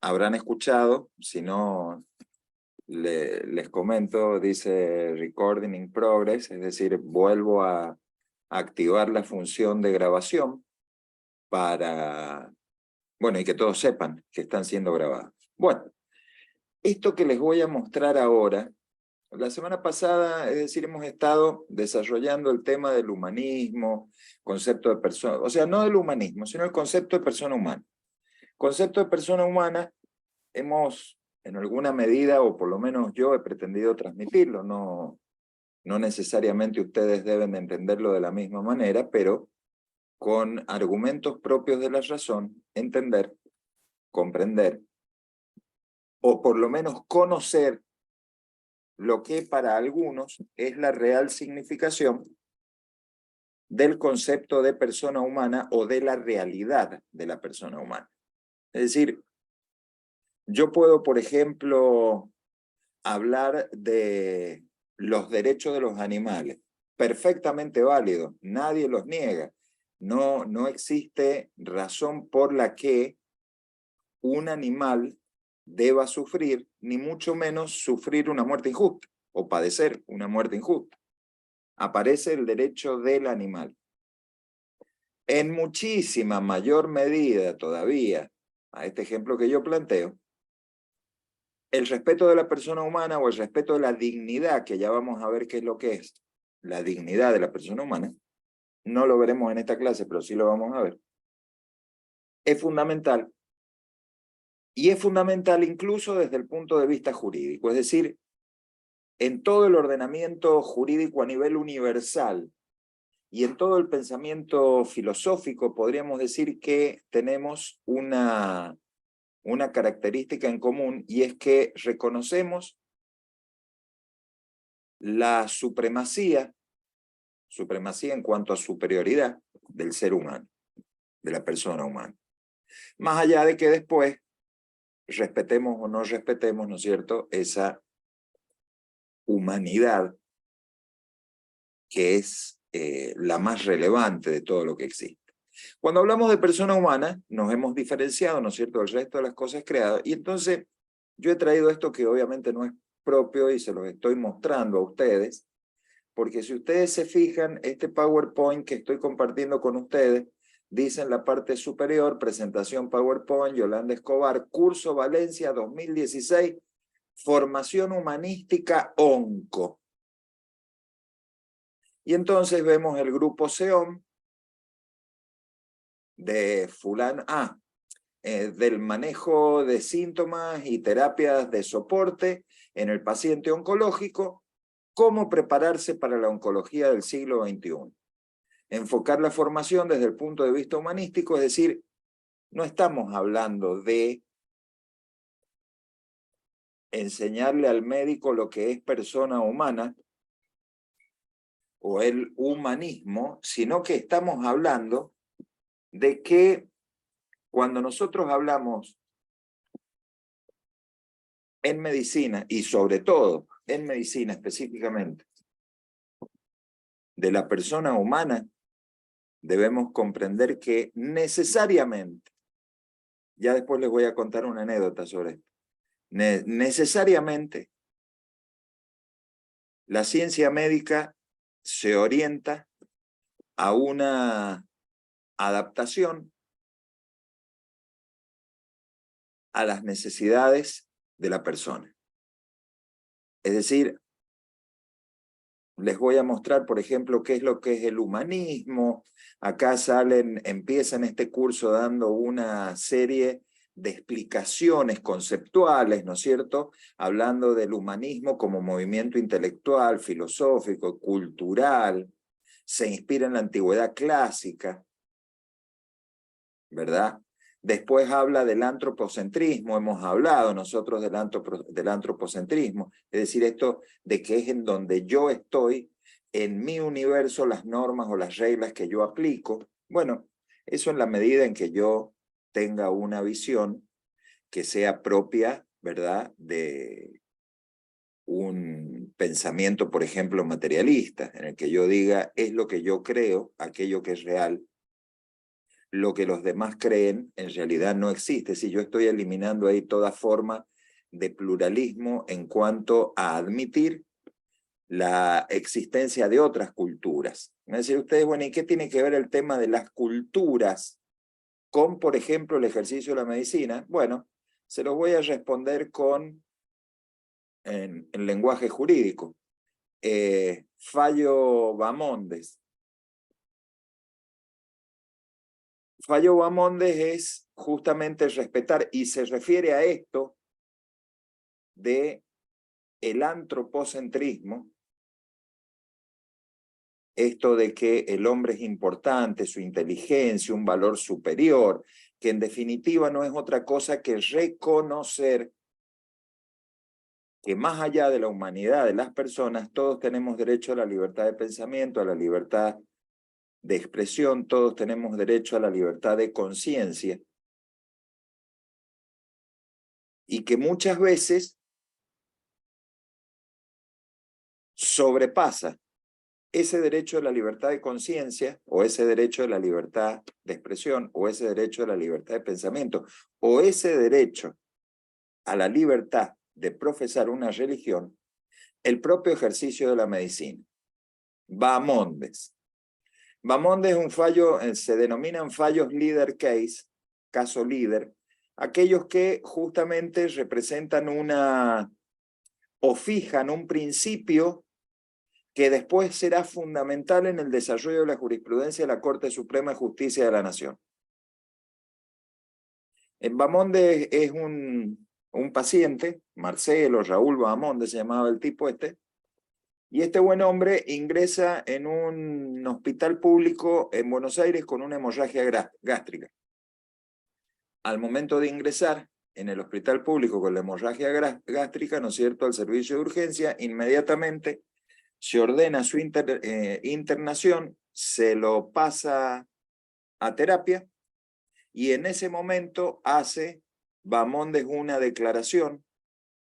habrán escuchado, si no les comento, dice recording in progress, es decir, vuelvo a activar la función de grabación para, bueno, y que todos sepan que están siendo grabados. Bueno, esto que les voy a mostrar ahora, la semana pasada, es decir, hemos estado desarrollando el tema del humanismo, concepto de persona, o sea, no del humanismo, sino el concepto de persona humana. Concepto de persona humana hemos, en alguna medida, o por lo menos yo he pretendido transmitirlo, no necesariamente ustedes deben de entenderlo de la misma manera, pero con argumentos propios de la razón, entender, comprender, o por lo menos conocer lo que para algunos es la real significación del concepto de persona humana o de la realidad de la persona humana. Es decir, yo puedo, por ejemplo, hablar de los derechos de los animales, perfectamente válido, nadie los niega. No existe razón por la que un animal deba sufrir, ni mucho menos sufrir una muerte injusta o padecer una muerte injusta. Aparece el derecho del animal. En muchísima mayor medida todavía, a este ejemplo que yo planteo, el respeto de la persona humana o el respeto de la dignidad, que ya vamos a ver qué es lo que es la dignidad de la persona humana, no lo veremos en esta clase, pero sí lo vamos a ver, es fundamental. Y es fundamental incluso desde el punto de vista jurídico, es decir, en todo el ordenamiento jurídico a nivel universal y en todo el pensamiento filosófico podríamos decir que tenemos una característica en común, y es que reconocemos la supremacía en cuanto a superioridad del ser humano, de la persona humana. Más allá de que después respetemos o no respetemos, ¿no es cierto?, esa humanidad que es la más relevante de todo lo que existe. Cuando hablamos de persona humana, nos hemos diferenciado, ¿no es cierto?, del resto de las cosas creadas, y entonces yo he traído esto que obviamente no es propio y se los estoy mostrando a ustedes, porque si ustedes se fijan, este PowerPoint que estoy compartiendo con ustedes, dice en la parte superior, presentación PowerPoint, Yolanda Escobar, curso Valencia 2016, formación humanística ONCO. Y entonces vemos el grupo SEOM de fulano, del manejo de síntomas y terapias de soporte en el paciente oncológico, cómo prepararse para la oncología del siglo XXI. Enfocar la formación desde el punto de vista humanístico, es decir, no estamos hablando de enseñarle al médico lo que es persona humana o el humanismo, sino que estamos hablando de que cuando nosotros hablamos en medicina, y sobre todo en medicina específicamente, de la persona humana, debemos comprender que necesariamente, ya después les voy a contar una anécdota sobre esto, necesariamente la ciencia médica se orienta a una adaptación a las necesidades de la persona. Es decir, les voy a mostrar, por ejemplo, qué es lo que es el humanismo. Acá empiezan este curso dando una serie de explicaciones conceptuales, ¿no es cierto?, hablando del humanismo como movimiento intelectual, filosófico, cultural, se inspira en la antigüedad clásica, ¿verdad? Después habla del antropocentrismo, hemos hablado nosotros del antropocentrismo, es decir, esto de que es en donde yo estoy, en mi universo, las normas o las reglas que yo aplico. Bueno, eso en la medida en que yo tenga una visión que sea propia, ¿verdad?, de un pensamiento, por ejemplo, materialista, en el que yo diga, es lo que yo creo, aquello que es real, lo que los demás creen en realidad no existe. Si yo estoy eliminando ahí toda forma de pluralismo en cuanto a admitir la existencia de otras culturas. Me dicen ustedes, bueno, ¿y qué tiene que ver el tema de las culturas con, por ejemplo, el ejercicio de la medicina? Bueno, se los voy a responder en lenguaje jurídico. Fallo Bamondes. Fallo Bamondes es justamente respetar, y se refiere a esto de el antropocentrismo, esto de que el hombre es importante, su inteligencia, un valor superior, que en definitiva no es otra cosa que reconocer que más allá de la humanidad de las personas, todos tenemos derecho a la libertad de pensamiento, a la libertad de expresión, todos tenemos derecho a la libertad de conciencia, y que muchas veces sobrepasa ese derecho a la libertad de conciencia, o ese derecho a la libertad de expresión, o ese derecho a la libertad de pensamiento, o ese derecho a la libertad de profesar una religión, el propio ejercicio de la medicina. Bamondes. Bamondes es un fallo, se denominan fallos leader case, caso líder, aquellos que justamente representan una, o fijan un principio que después será fundamental en el desarrollo de la jurisprudencia de la Corte Suprema de Justicia de la Nación. Bamondes es un paciente, Marcelo, Raúl Bamondes se llamaba el tipo este, y este buen hombre ingresa en un hospital público en Buenos Aires con una hemorragia gástrica. Al momento de ingresar en el hospital público con la hemorragia gástrica, ¿no es cierto?, al servicio de urgencia, inmediatamente se ordena su internación, se lo pasa a terapia, y en ese momento hace Bamondes una declaración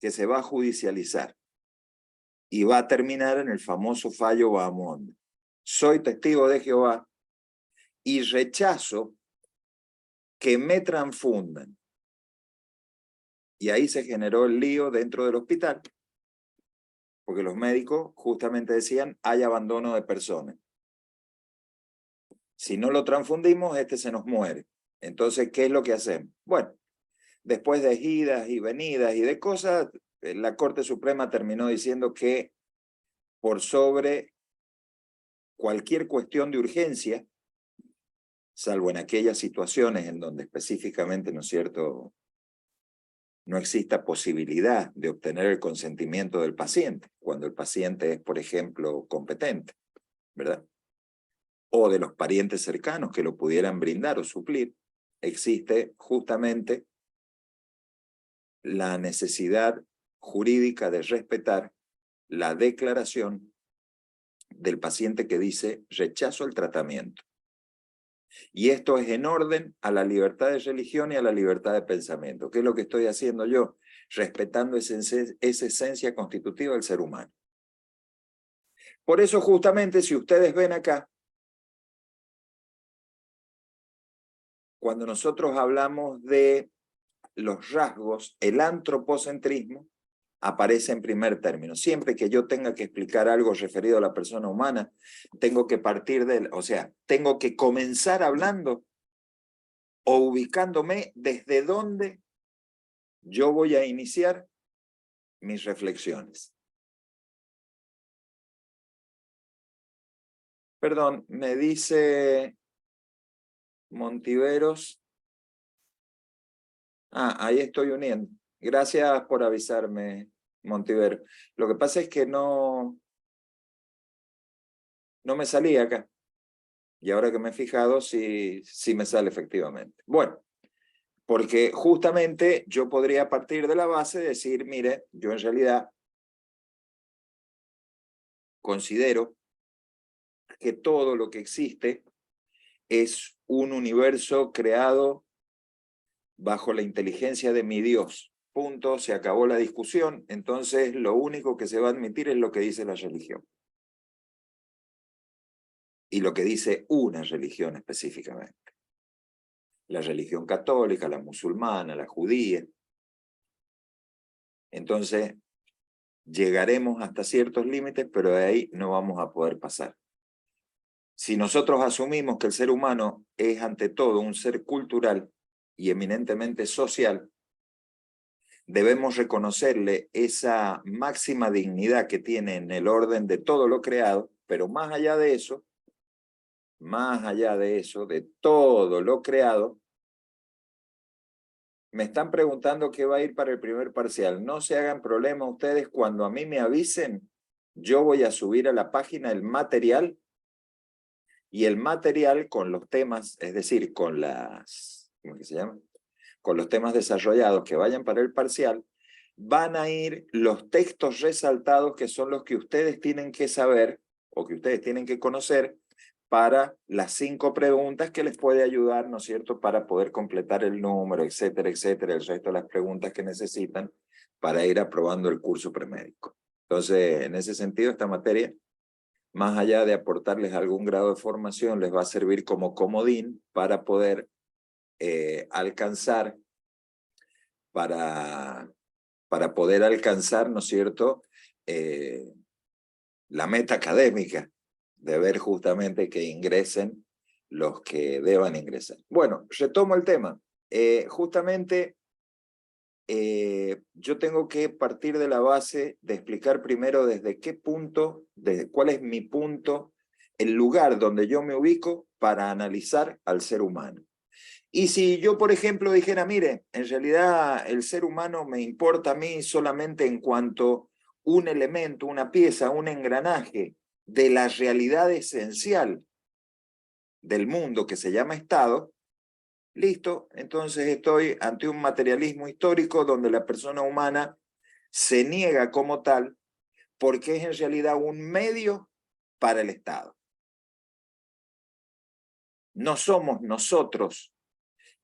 que se va a judicializar y va a terminar en el famoso fallo Bamondes. Soy testigo de Jehová y rechazo que me transfundan. Y ahí se generó el lío dentro del hospital, porque los médicos justamente decían, hay abandono de personas. Si no lo transfundimos, este se nos muere. Entonces, ¿qué es lo que hacemos? Bueno, después de idas y venidas y de cosas, la Corte Suprema terminó diciendo que por sobre cualquier cuestión de urgencia, salvo en aquellas situaciones en donde específicamente, ¿no es cierto?, no exista posibilidad de obtener el consentimiento del paciente, cuando el paciente es, por ejemplo, competente, ¿verdad?, o de los parientes cercanos que lo pudieran brindar o suplir, existe justamente la necesidad jurídica de respetar la declaración del paciente que dice rechazo al tratamiento. Y esto es en orden a la libertad de religión y a la libertad de pensamiento. ¿Qué es lo que estoy haciendo yo? Respetando esa esencia constitutiva del ser humano. Por eso justamente, si ustedes ven acá, cuando nosotros hablamos de los rasgos, el antropocentrismo aparece en primer término. Siempre que yo tenga que explicar algo referido a la persona humana, tengo que partir de, o sea, tengo que comenzar hablando o ubicándome desde dónde yo voy a iniciar mis reflexiones. Perdón, me dice Montiveros. Ahí estoy uniendo. Gracias por avisarme, Montivero. Lo que pasa es que no me salía acá. Y ahora que me he fijado, sí me sale efectivamente. Bueno, porque justamente yo podría partir de la base de decir, mire, yo en realidad considero que todo lo que existe es un universo creado bajo la inteligencia de mi Dios. Punto, se acabó la discusión, entonces lo único que se va a admitir es lo que dice la religión. Y lo que dice una religión específicamente. la religión católica, la musulmana, la judía. Entonces, llegaremos hasta ciertos límites, pero de ahí no vamos a poder pasar. Si nosotros asumimos que el ser humano es ante todo un ser cultural y eminentemente social, debemos reconocerle esa máxima dignidad que tiene en el orden de todo lo creado, pero más allá de eso, de todo lo creado, me están preguntando qué va a ir para el primer parcial. No se hagan problema ustedes, cuando a mí me avisen, yo voy a subir a la página el material, y el material con los temas, es decir, con las, ¿cómo que se llama? Con los temas desarrollados que vayan para el parcial, van a ir los textos resaltados que son los que ustedes tienen que saber o que ustedes tienen que conocer para las 5 preguntas que les puede ayudar, ¿no es cierto?, para poder completar el número, etcétera, etcétera, el resto de las preguntas que necesitan para ir aprobando el curso premédico. Entonces, en ese sentido, esta materia, más allá de aportarles algún grado de formación, les va a servir como comodín para poder alcanzar, para poder alcanzar, ¿no es cierto?, la meta académica, de ver justamente que ingresen los que deban ingresar. Bueno, retomo el tema. Justamente yo tengo que partir de la base de explicar primero desde qué punto, desde cuál es mi punto, el lugar donde yo me ubico para analizar al ser humano. Y si yo, por ejemplo, dijera, mire, en realidad el ser humano me importa a mí solamente en cuanto un elemento, una pieza, un engranaje de la realidad esencial del mundo que se llama Estado, listo, entonces estoy ante un materialismo histórico donde la persona humana se niega como tal porque es en realidad un medio para el Estado. No somos nosotros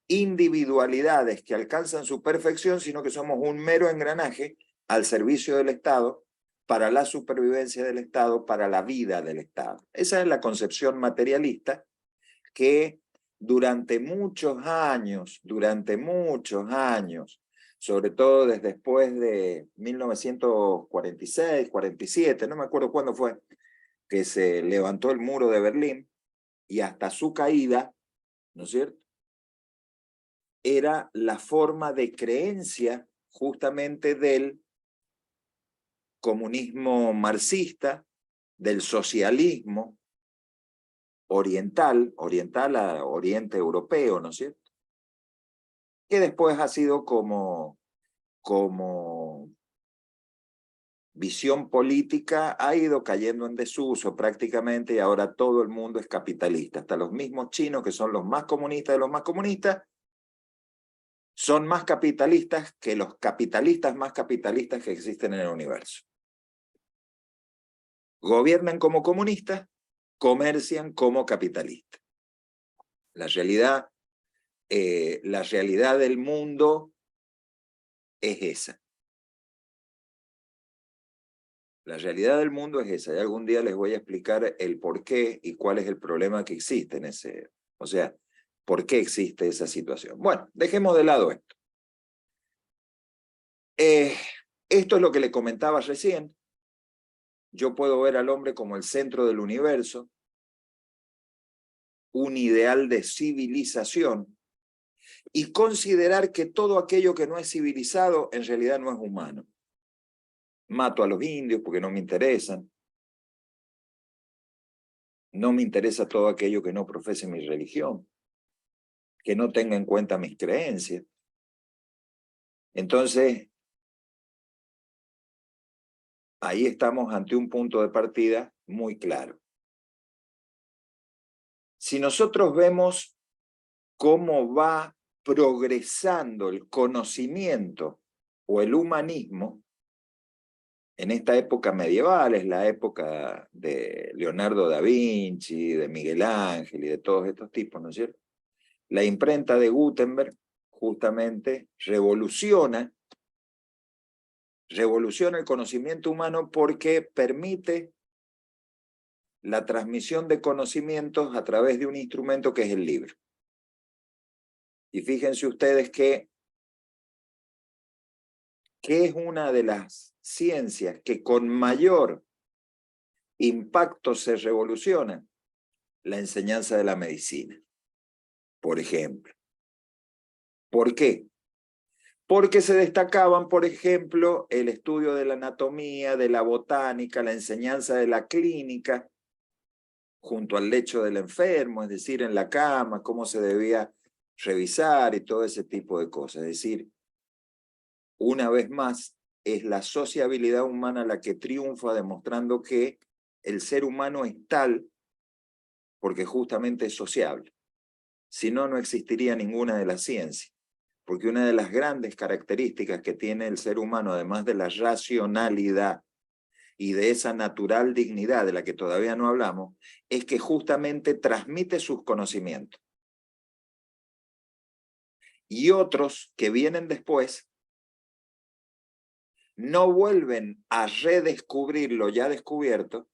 individualidades que alcanzan su perfección, sino que somos un mero engranaje al servicio del Estado, para la supervivencia del Estado, para la vida del Estado. Esa es la concepción materialista que durante muchos años, sobre todo desde después de 1946, 47, no me acuerdo cuándo fue, que se levantó el muro de Berlín, y hasta su caída, ¿no es cierto?, era la forma de creencia justamente del comunismo marxista, del socialismo oriental a oriente europeo, ¿no es cierto?, que después ha sido como visión política, ha ido cayendo en desuso prácticamente, y ahora todo el mundo es capitalista, hasta los mismos chinos, que son los más comunistas de los más comunistas, son más capitalistas que los capitalistas más capitalistas que existen en el universo. Gobiernan como comunistas, comercian como capitalistas. La realidad del mundo es esa. La realidad del mundo es esa, y algún día les voy a explicar el por qué y cuál es el problema que existe en ese, o sea, por qué existe esa situación. Bueno, dejemos de lado esto. Esto es lo que le comentaba recién. Yo puedo ver al hombre como el centro del universo, un ideal de civilización, y considerar que todo aquello que no es civilizado en realidad no es humano. Mato a los indios porque no me interesan. No me interesa todo aquello que no profese mi religión, que no tenga en cuenta mis creencias. Entonces, ahí estamos ante un punto de partida muy claro. Si nosotros vemos cómo va progresando el conocimiento o el humanismo, en esta época medieval, es la época de Leonardo da Vinci, de Miguel Ángel y de todos estos tipos, ¿no es cierto? La imprenta de Gutenberg justamente revoluciona el conocimiento humano porque permite la transmisión de conocimientos a través de un instrumento que es el libro. Y fíjense ustedes que es una de las ciencias que con mayor impacto se revoluciona: la enseñanza de la medicina, por ejemplo. ¿Por qué? Porque se destacaban, por ejemplo, el estudio de la anatomía, de la botánica, la enseñanza de la clínica, junto al lecho del enfermo, es decir, en la cama, cómo se debía revisar y todo ese tipo de cosas. Es decir, una vez más, es la sociabilidad humana la que triunfa, demostrando que el ser humano es tal porque justamente es sociable. Si no, no existiría ninguna de las ciencias. Porque una de las grandes características que tiene el ser humano, además de la racionalidad y de esa natural dignidad de la que todavía no hablamos, es que justamente transmite sus conocimientos. Y otros que vienen después no vuelven a redescubrir lo ya descubierto,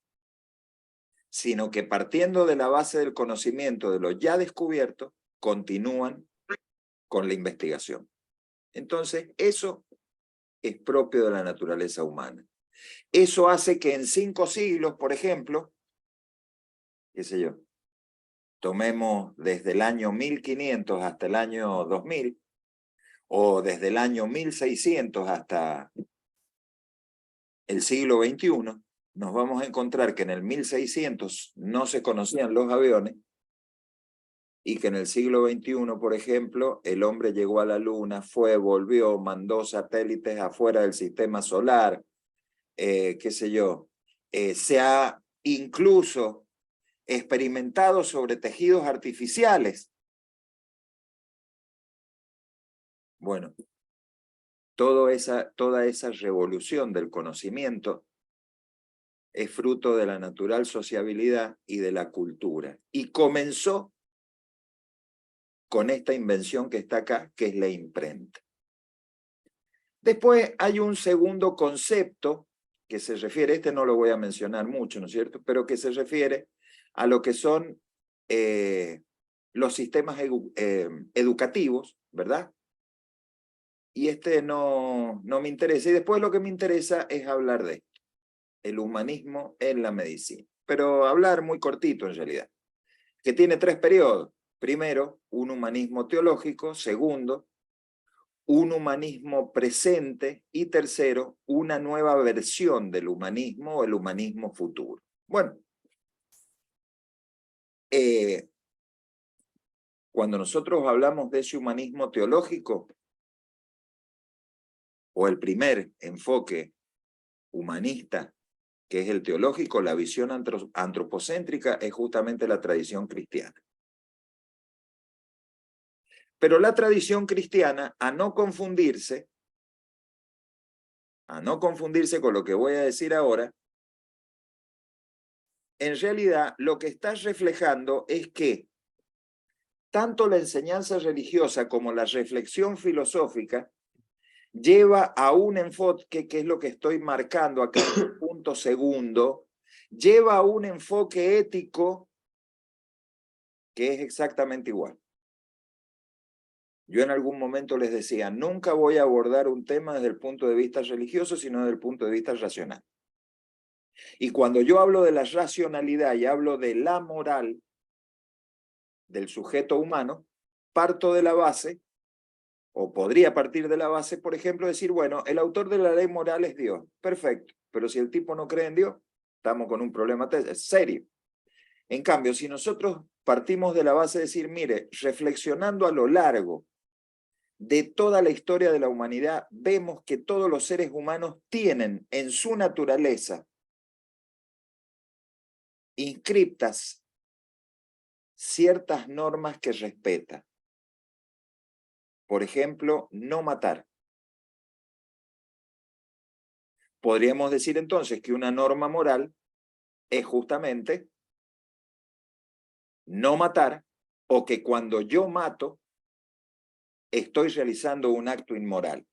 sino que partiendo de la base del conocimiento de lo ya descubierto, continúan con la investigación. Entonces, eso es propio de la naturaleza humana. Eso hace que en 5 siglos, por ejemplo, qué sé yo, tomemos desde el año 1500 hasta el año 2000, o desde el año 1600 hasta el siglo XXI, nos vamos a encontrar que en el 1600 no se conocían los aviones y que en el siglo XXI, por ejemplo, el hombre llegó a la luna, fue, volvió, mandó satélites afuera del sistema solar, qué sé yo, se ha incluso experimentado sobre tejidos artificiales. Bueno, toda esa revolución del conocimiento es fruto de la natural sociabilidad y de la cultura. Y comenzó con esta invención que está acá, que es la imprenta. Después hay un segundo concepto que se refiere, este no lo voy a mencionar mucho, ¿no es cierto?, pero que se refiere a lo que son los sistemas educativos, ¿verdad? Y este no me interesa. Y después lo que me interesa es hablar de esto, el humanismo en la medicina. Pero hablar muy cortito en realidad, que tiene 3 periodos. Primero, un humanismo teológico. Segundo, un humanismo presente. Y tercero, una nueva versión del humanismo o el humanismo futuro. Bueno, cuando nosotros hablamos de ese humanismo teológico, o el primer enfoque humanista, que es el teológico, la visión antropocéntrica, es justamente la tradición cristiana. Pero la tradición cristiana, a no confundirse con lo que voy a decir ahora, en realidad lo que está reflejando es que tanto la enseñanza religiosa como la reflexión filosófica lleva a un enfoque, que es lo que estoy marcando acá en el punto segundo, lleva a un enfoque ético que es exactamente igual. Yo en algún momento les decía, nunca voy a abordar un tema desde el punto de vista religioso, sino desde el punto de vista racional. Y cuando yo hablo de la racionalidad y hablo de la moral del sujeto humano, parto de la base, o podría partir de la base, por ejemplo, decir, bueno, el autor de la ley moral es Dios. Perfecto, pero si el tipo no cree en Dios, estamos con un problema serio. En cambio, si nosotros partimos de la base de decir, mire, reflexionando a lo largo de toda la historia de la humanidad, vemos que todos los seres humanos tienen en su naturaleza inscriptas ciertas normas que respetan. Por ejemplo, no matar. Podríamos decir entonces que una norma moral es justamente no matar, o que cuando yo mato estoy realizando un acto inmoral.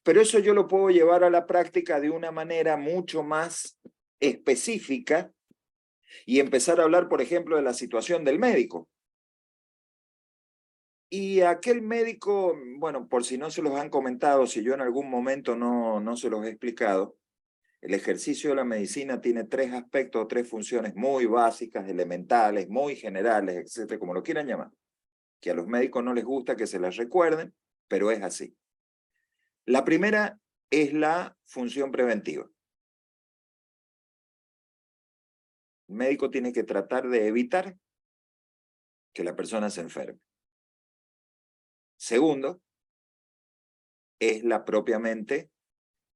Pero eso yo lo puedo llevar a la práctica de una manera mucho más específica y empezar a hablar, por ejemplo, de la situación del médico. Y aquel médico, bueno, por si no se los han comentado, si yo en algún momento no se los he explicado, el ejercicio de la medicina tiene tres aspectos, tres funciones muy básicas, elementales, muy generales, etcétera, como lo quieran llamar, que a los médicos no les gusta que se las recuerden, pero es así. La primera es la función preventiva. El médico tiene que tratar de evitar que la persona se enferme. Segundo, es la propiamente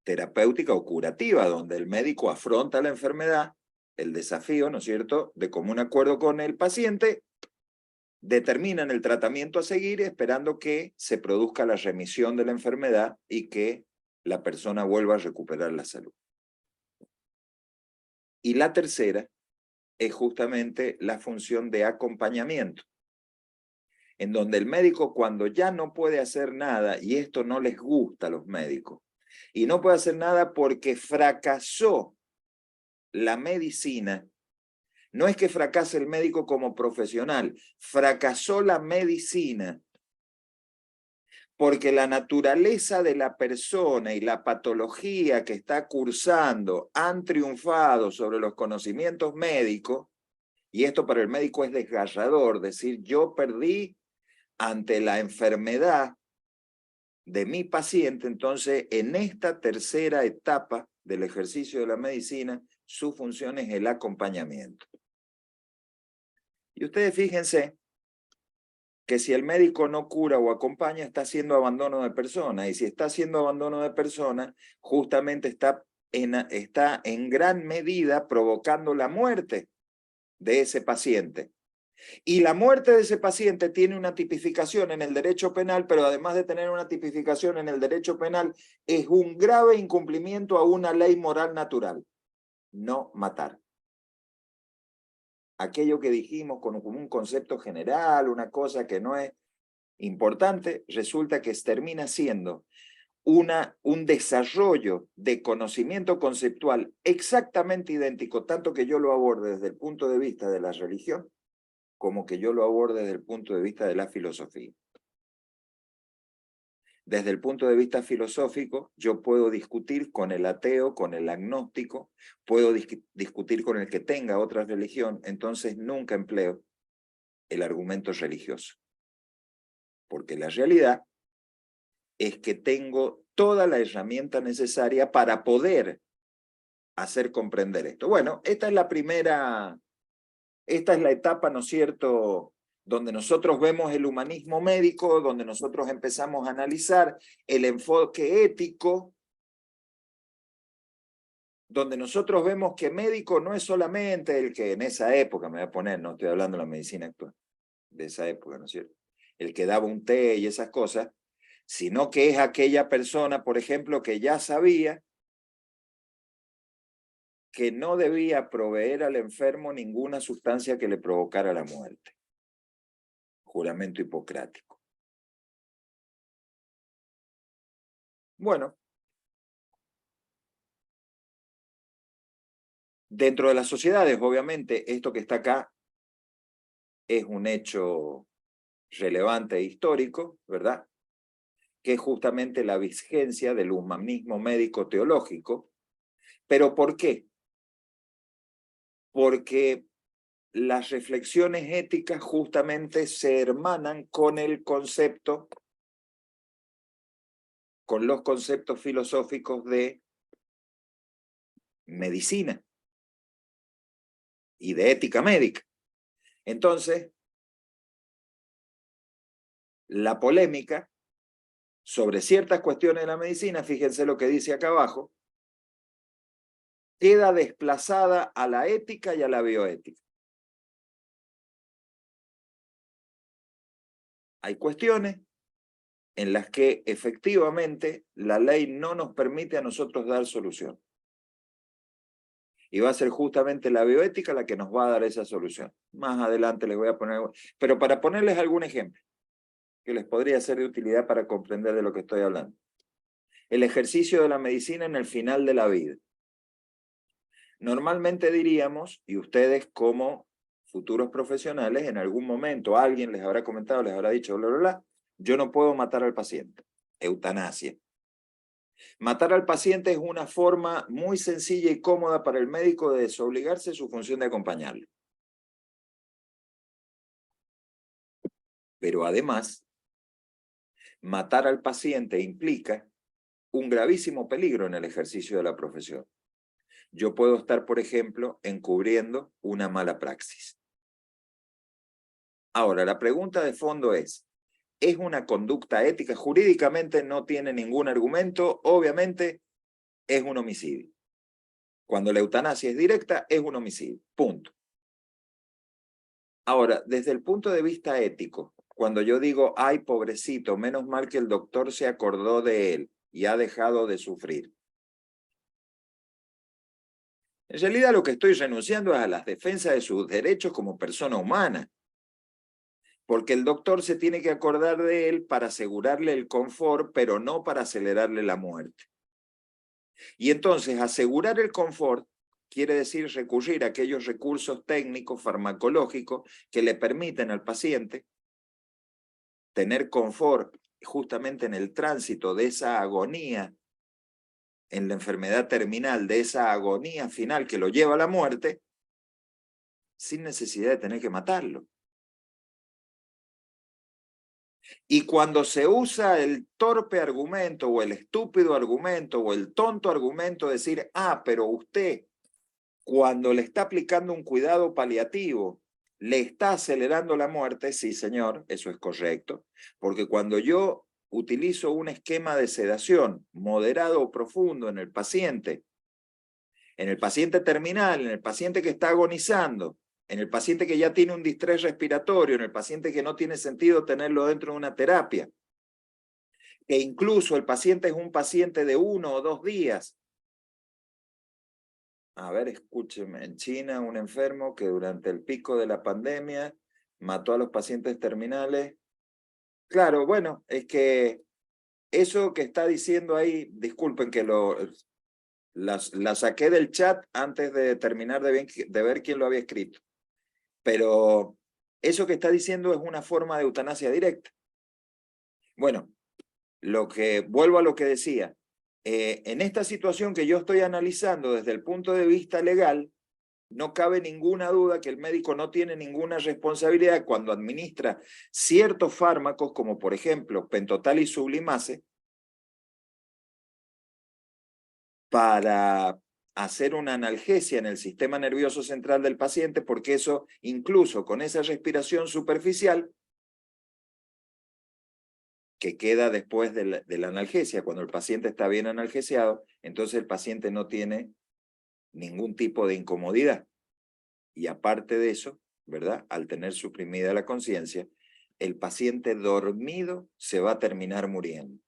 terapéutica o curativa, donde el médico afronta la enfermedad, el desafío, ¿no es cierto?, de común acuerdo con el paciente, determinan el tratamiento a seguir esperando que se produzca la remisión de la enfermedad y que la persona vuelva a recuperar la salud. Y la tercera es justamente la función de acompañamiento, en donde el médico, cuando ya no puede hacer nada, y esto no les gusta a los médicos, y no puede hacer nada porque fracasó la medicina, no es que fracase el médico como profesional, fracasó la medicina, porque la naturaleza de la persona y la patología que está cursando han triunfado sobre los conocimientos médicos, y esto para el médico es desgarrador, decir yo perdí ante la enfermedad de mi paciente. Entonces en esta tercera etapa del ejercicio de la medicina, su función es el acompañamiento. Y ustedes fíjense que si el médico no cura o acompaña, está haciendo abandono de persona, y si está haciendo abandono de persona, justamente está en gran medida provocando la muerte de ese paciente. Y la muerte de ese paciente tiene una tipificación en el derecho penal, pero además de tener una tipificación en el derecho penal, es un grave incumplimiento a una ley moral natural: no matar. Aquello que dijimos como un concepto general, una cosa que no es importante, resulta que termina siendo un desarrollo de conocimiento conceptual exactamente idéntico, tanto que yo lo aborde desde el punto de vista de la religión, como que yo lo aborde desde el punto de vista de la filosofía. Desde el punto de vista filosófico, yo puedo discutir con el ateo, con el agnóstico, puedo discutir con el que tenga otra religión, entonces nunca empleo el argumento religioso. Porque la realidad es que tengo toda la herramienta necesaria para poder hacer comprender esto. Bueno, esta es la primera, esta es la etapa, ¿no es cierto?, donde nosotros vemos el humanismo médico, donde nosotros empezamos a analizar el enfoque ético, donde nosotros vemos que médico no es solamente el que en esa época, me voy a poner, no estoy hablando de la medicina actual, de esa época, ¿no es cierto?, el que daba un té y esas cosas, sino que es aquella persona, por ejemplo, que ya sabía que no debía proveer al enfermo ninguna sustancia que le provocara la muerte. Juramento hipocrático. Bueno, dentro de las sociedades, obviamente, esto que está acá es un hecho relevante e histórico, ¿verdad?, que es justamente la vigencia del humanismo médico teológico. ¿Pero por qué? Porque las reflexiones éticas justamente se hermanan con el concepto, con los conceptos filosóficos de medicina y de ética médica. Entonces, la polémica sobre ciertas cuestiones de la medicina, fíjense lo que dice acá abajo, queda desplazada a la ética y a la bioética. Hay cuestiones en las que efectivamente la ley no nos permite a nosotros dar solución. Y va a ser justamente la bioética la que nos va a dar esa solución. Más adelante les voy a poner, pero para ponerles algún ejemplo que les podría ser de utilidad para comprender de lo que estoy hablando. El ejercicio de la medicina en el final de la vida. Normalmente diríamos, y ustedes como futuros profesionales, en algún momento alguien les habrá comentado, les habrá dicho, bla, bla, bla, yo no puedo matar al paciente. Eutanasia. Matar al paciente es una forma muy sencilla y cómoda para el médico de desobligarse de su función de acompañarlo. Pero además, matar al paciente implica un gravísimo peligro en el ejercicio de la profesión. Yo puedo estar, por ejemplo, encubriendo una mala praxis. Ahora, la pregunta de fondo ¿es una conducta ética? Jurídicamente no tiene ningún argumento, obviamente es un homicidio. Cuando la eutanasia es directa, es un homicidio, punto. Ahora, desde el punto de vista ético, cuando yo digo, ay, pobrecito, menos mal que el doctor se acordó de él y ha dejado de sufrir. En realidad lo que estoy renunciando es a las defensas de sus derechos como persona humana. Porque el doctor se tiene que acordar de él para asegurarle el confort, pero no para acelerarle la muerte. Y entonces asegurar el confort quiere decir recurrir a aquellos recursos técnicos, farmacológicos, que le permiten al paciente tener confort justamente en el tránsito de esa agonía, en la enfermedad terminal, de esa agonía final que lo lleva a la muerte, sin necesidad de tener que matarlo. Y cuando se usa el torpe argumento o el estúpido argumento o el tonto argumento de decir, ah, pero usted cuando le está aplicando un cuidado paliativo, le está acelerando la muerte, sí señor, eso es correcto, porque cuando yo utilizo un esquema de sedación moderado o profundo en el paciente terminal, en el paciente que está agonizando, en el paciente que ya tiene un distrés respiratorio, en el paciente que no tiene sentido tenerlo dentro de una terapia, que incluso el paciente es un paciente de 1 o 2 días. A ver, escúcheme, en China un enfermo que durante el pico de la pandemia mató a los pacientes terminales. Claro, bueno, es que eso que está diciendo ahí, disculpen que la saqué del chat antes de terminar de ver quién lo había escrito. Pero eso que está diciendo es una forma de eutanasia directa. Bueno, vuelvo a lo que decía. En esta situación que yo estoy analizando desde el punto de vista legal, no cabe ninguna duda que el médico no tiene ninguna responsabilidad cuando administra ciertos fármacos, como por ejemplo pentotal y sublimase, para hacer una analgesia en el sistema nervioso central del paciente, porque eso, incluso con esa respiración superficial, que queda después de la analgesia, cuando el paciente está bien analgesiado, entonces el paciente no tiene ningún tipo de incomodidad. Y aparte de eso, ¿verdad? Al tener suprimida la conciencia, el paciente dormido se va a terminar muriendo.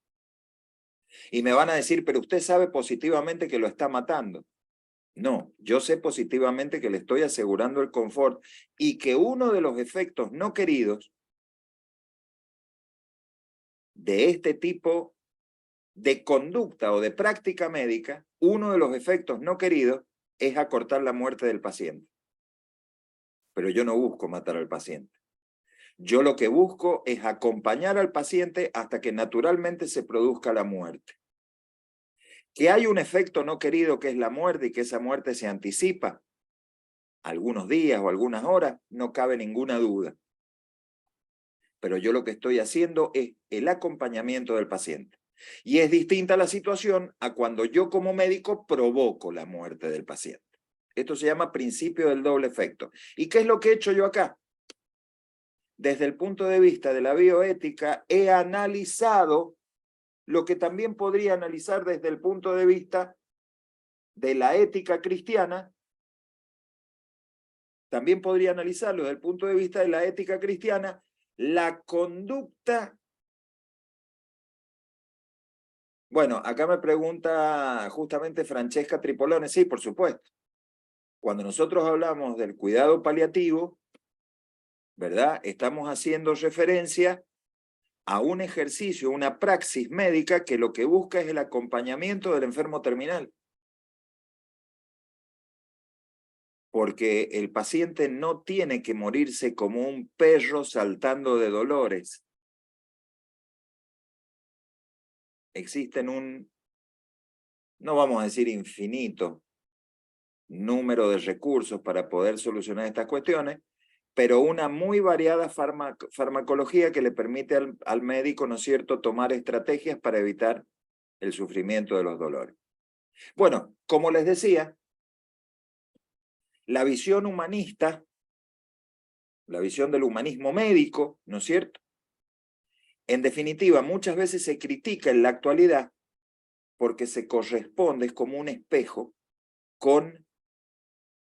Y me van a decir, pero usted sabe positivamente que lo está matando. No, yo sé positivamente que le estoy asegurando el confort y que uno de los efectos no queridos de este tipo de conducta o de práctica médica, uno de los efectos no queridos es acortar la muerte del paciente. Pero yo no busco matar al paciente. Yo lo que busco es acompañar al paciente hasta que naturalmente se produzca la muerte. Que hay un efecto no querido que es la muerte y que esa muerte se anticipa algunos días o algunas horas, no cabe ninguna duda. Pero yo lo que estoy haciendo es el acompañamiento del paciente. Y es distinta la situación a cuando yo como médico provoco la muerte del paciente. Esto se llama principio del doble efecto. ¿Y qué es lo que he hecho yo acá? Desde el punto de vista de la bioética, he analizado lo que también podría analizar desde el punto de vista de la ética cristiana, también podría analizarlo desde el punto de vista de la ética cristiana, la conducta. Bueno, acá me pregunta justamente Francesca Tripolone, sí, por supuesto. Cuando nosotros hablamos del cuidado paliativo, ¿verdad? Estamos haciendo referencia a un ejercicio, una praxis médica que lo que busca es el acompañamiento del enfermo terminal. porque el paciente no tiene que morirse como un perro saltando de dolores. Existen no vamos a decir infinito, número de recursos para poder solucionar estas cuestiones, pero una muy variada farmacología que le permite al médico, ¿no es cierto?, tomar estrategias para evitar el sufrimiento de los dolores. Bueno, como les decía, la visión humanista, la visión del humanismo médico, ¿no es cierto?, en definitiva, muchas veces se critica en la actualidad porque se corresponde, es como un espejo, con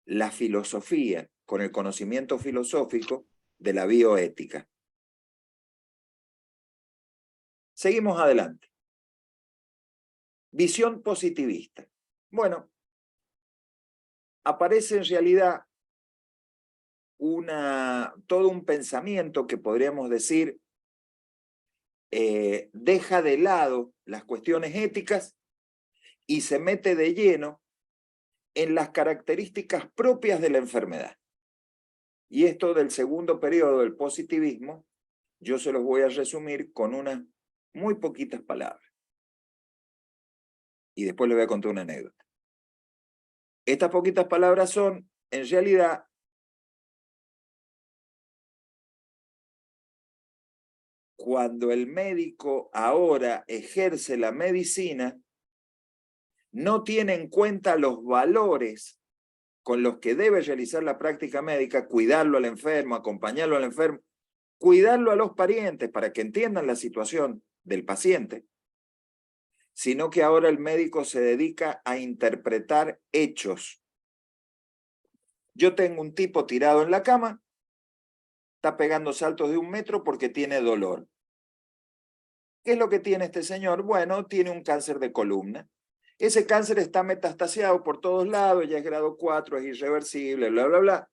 la filosofía, con el conocimiento filosófico de la bioética. Seguimos adelante. Visión positivista. Bueno, aparece en realidad todo un pensamiento que podríamos decir deja de lado las cuestiones éticas y se mete de lleno en las características propias de la enfermedad. Y esto del segundo periodo del positivismo, yo se los voy a resumir con unas muy poquitas palabras. Y después les voy a contar una anécdota. Estas poquitas palabras son, en realidad, cuando el médico ahora ejerce la medicina, no tiene en cuenta los valores con los que debe realizar la práctica médica, cuidarlo al enfermo, acompañarlo al enfermo, cuidarlo a los parientes para que entiendan la situación del paciente, sino que ahora el médico se dedica a interpretar hechos. Yo tengo un tipo tirado en la cama, está pegando saltos de 1 metro porque tiene dolor. ¿Qué es lo que tiene este señor? Bueno, tiene un cáncer de columna. Ese cáncer está metastasiado por todos lados, ya es grado 4, es irreversible, bla, bla, bla.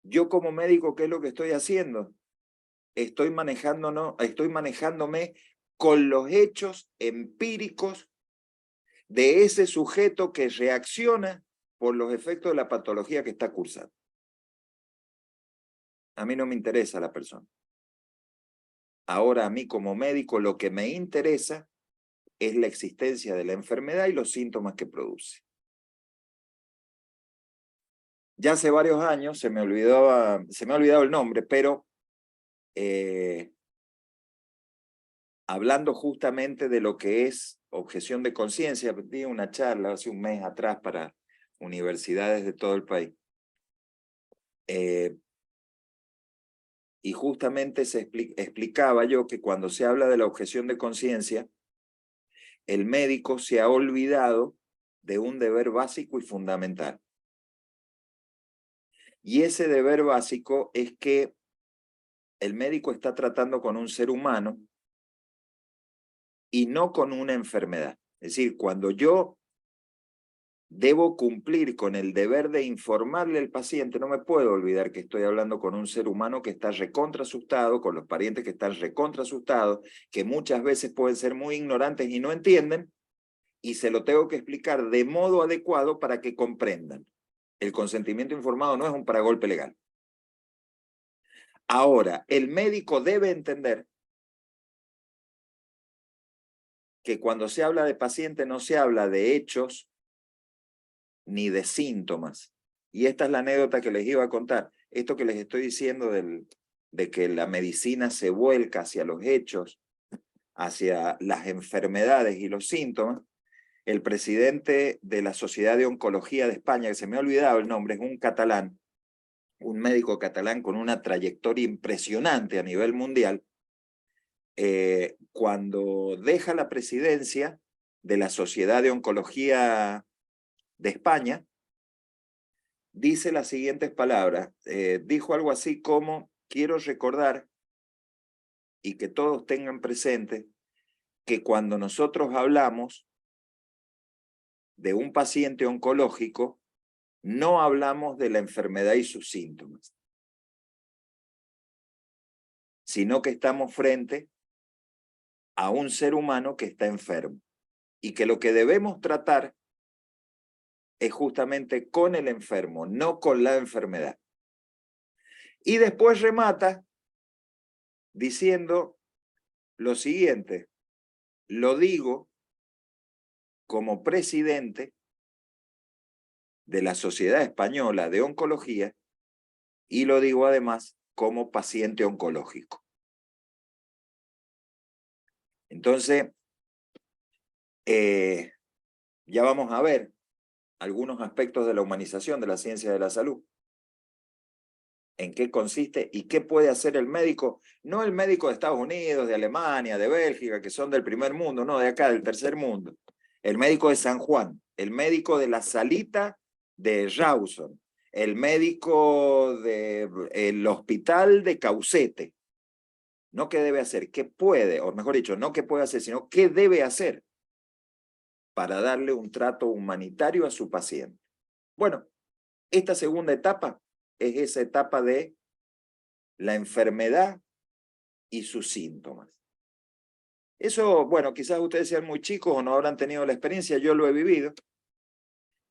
Yo como médico, ¿qué es lo que estoy haciendo? Estoy manejándome con los hechos empíricos de ese sujeto que reacciona por los efectos de la patología que está cursando. A mí no me interesa la persona. Ahora a mí como médico lo que me interesa es la existencia de la enfermedad y los síntomas que produce. Ya hace varios años, se me ha olvidado el nombre, pero hablando justamente de lo que es objeción de conciencia, di una charla hace un mes atrás para universidades de todo el país. Y justamente explicaba yo que cuando se habla de la objeción de conciencia, el médico se ha olvidado de un deber básico y fundamental. Y ese deber básico es que el médico está tratando con un ser humano y no con una enfermedad. Es decir, cuando yo debo cumplir con el deber de informarle al paciente, no me puedo olvidar que estoy hablando con un ser humano que está recontra asustado, con los parientes que están recontra asustados, que muchas veces pueden ser muy ignorantes y no entienden, y se lo tengo que explicar de modo adecuado para que comprendan. El consentimiento informado no es un paragolpe legal. Ahora, el médico debe entender que cuando se habla de paciente no se habla de hechos ni de síntomas. Y esta es la anécdota que les iba a contar. Esto que les estoy diciendo de que la medicina se vuelca hacia los hechos, hacia las enfermedades y los síntomas, el presidente de la Sociedad de Oncología de España, que se me ha olvidado el nombre, es un catalán, un médico catalán con una trayectoria impresionante a nivel mundial, cuando deja la presidencia de la Sociedad de Oncología de España, dice las siguientes palabras. Dijo algo así como: quiero recordar y que todos tengan presente que cuando nosotros hablamos de un paciente oncológico, no hablamos de la enfermedad y sus síntomas, sino que estamos frente a un ser humano que está enfermo y que lo que debemos tratar es justamente con el enfermo, no con la enfermedad. Y después remata diciendo lo siguiente: lo digo como presidente de la Sociedad Española de Oncología y lo digo además como paciente oncológico. Entonces, ya vamos a ver algunos aspectos de la humanización de la ciencia de la salud. En qué consiste y qué puede hacer el médico, no el médico de Estados Unidos, de Alemania, de Bélgica, que son del primer mundo, no, de acá, del tercer mundo. El médico de San Juan, el médico de la Salita de Rawson, el médico del hospital de Caucete. No qué debe hacer, qué puede, o mejor dicho, no qué puede hacer, sino qué debe hacer para darle un trato humanitario a su paciente. Bueno, esta segunda etapa es esa etapa de la enfermedad y sus síntomas. Eso, bueno, quizás ustedes sean muy chicos o no habrán tenido la experiencia, yo lo he vivido.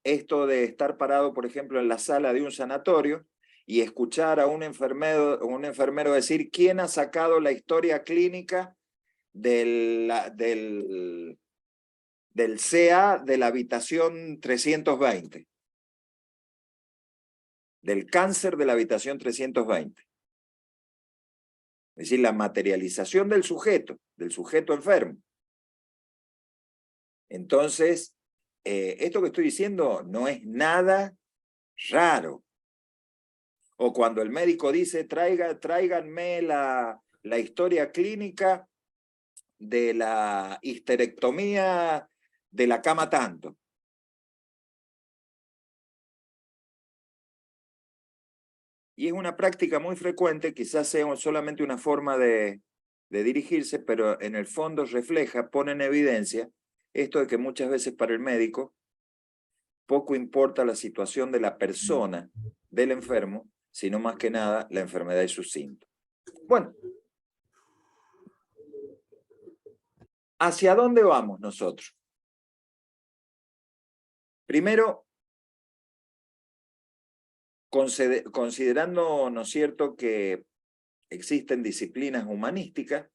Esto de estar parado, por ejemplo, en la sala de un sanatorio y escuchar a un enfermero decir quién ha sacado la historia clínica del CA de la habitación 320, del cáncer de la habitación 320. Es decir, la materialización del sujeto enfermo. Entonces, esto que estoy diciendo no es nada raro. O cuando el médico dice, tráiganme la historia clínica de la histerectomía de la cama tanto. Y es una práctica muy frecuente, quizás sea solamente una forma de dirigirse, pero en el fondo refleja, pone en evidencia esto de que muchas veces para el médico poco importa la situación de la persona, del enfermo, sino más que nada la enfermedad y sus síntomas. Bueno, ¿hacia dónde vamos nosotros? Primero, considerando, ¿no es cierto?, que existen disciplinas humanísticas,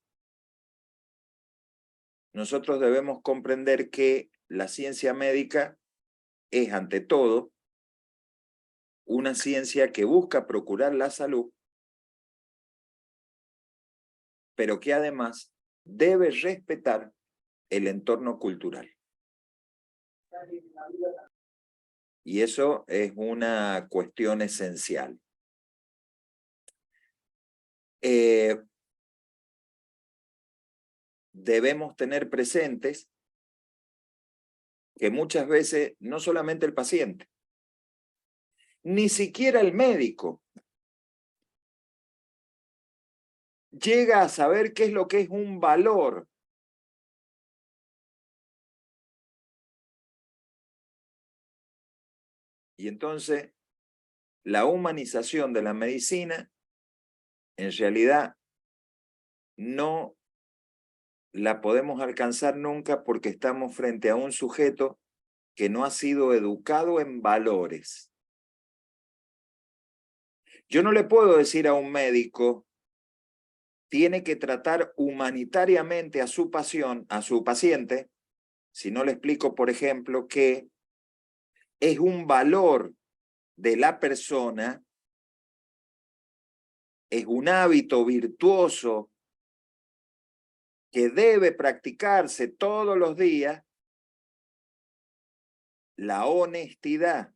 nosotros debemos comprender que la ciencia médica es, ante todo, una ciencia que busca procurar la salud, pero que además debe respetar el entorno cultural. Y eso es una cuestión esencial. Debemos tener presentes que muchas veces no solamente el paciente, ni siquiera el médico llega a saber qué es lo que es un valor. Y entonces, la humanización de la medicina, en realidad, no la podemos alcanzar nunca porque estamos frente a un sujeto que no ha sido educado en valores. Yo no le puedo decir a un médico, tiene que tratar humanitariamente a su paciente, si no le explico, por ejemplo, que es un valor de la persona, es un hábito virtuoso que debe practicarse todos los días, la honestidad.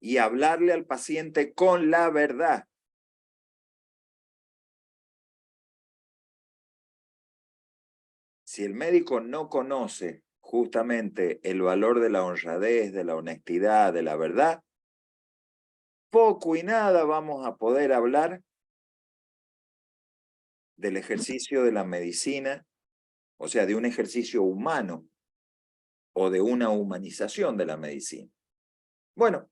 Y hablarle al paciente con la verdad. Si el médico no conoce justamente el valor de la honradez, de la honestidad, de la verdad, poco y nada vamos a poder hablar del ejercicio de la medicina, o sea, de un ejercicio humano o de una humanización de la medicina. Bueno,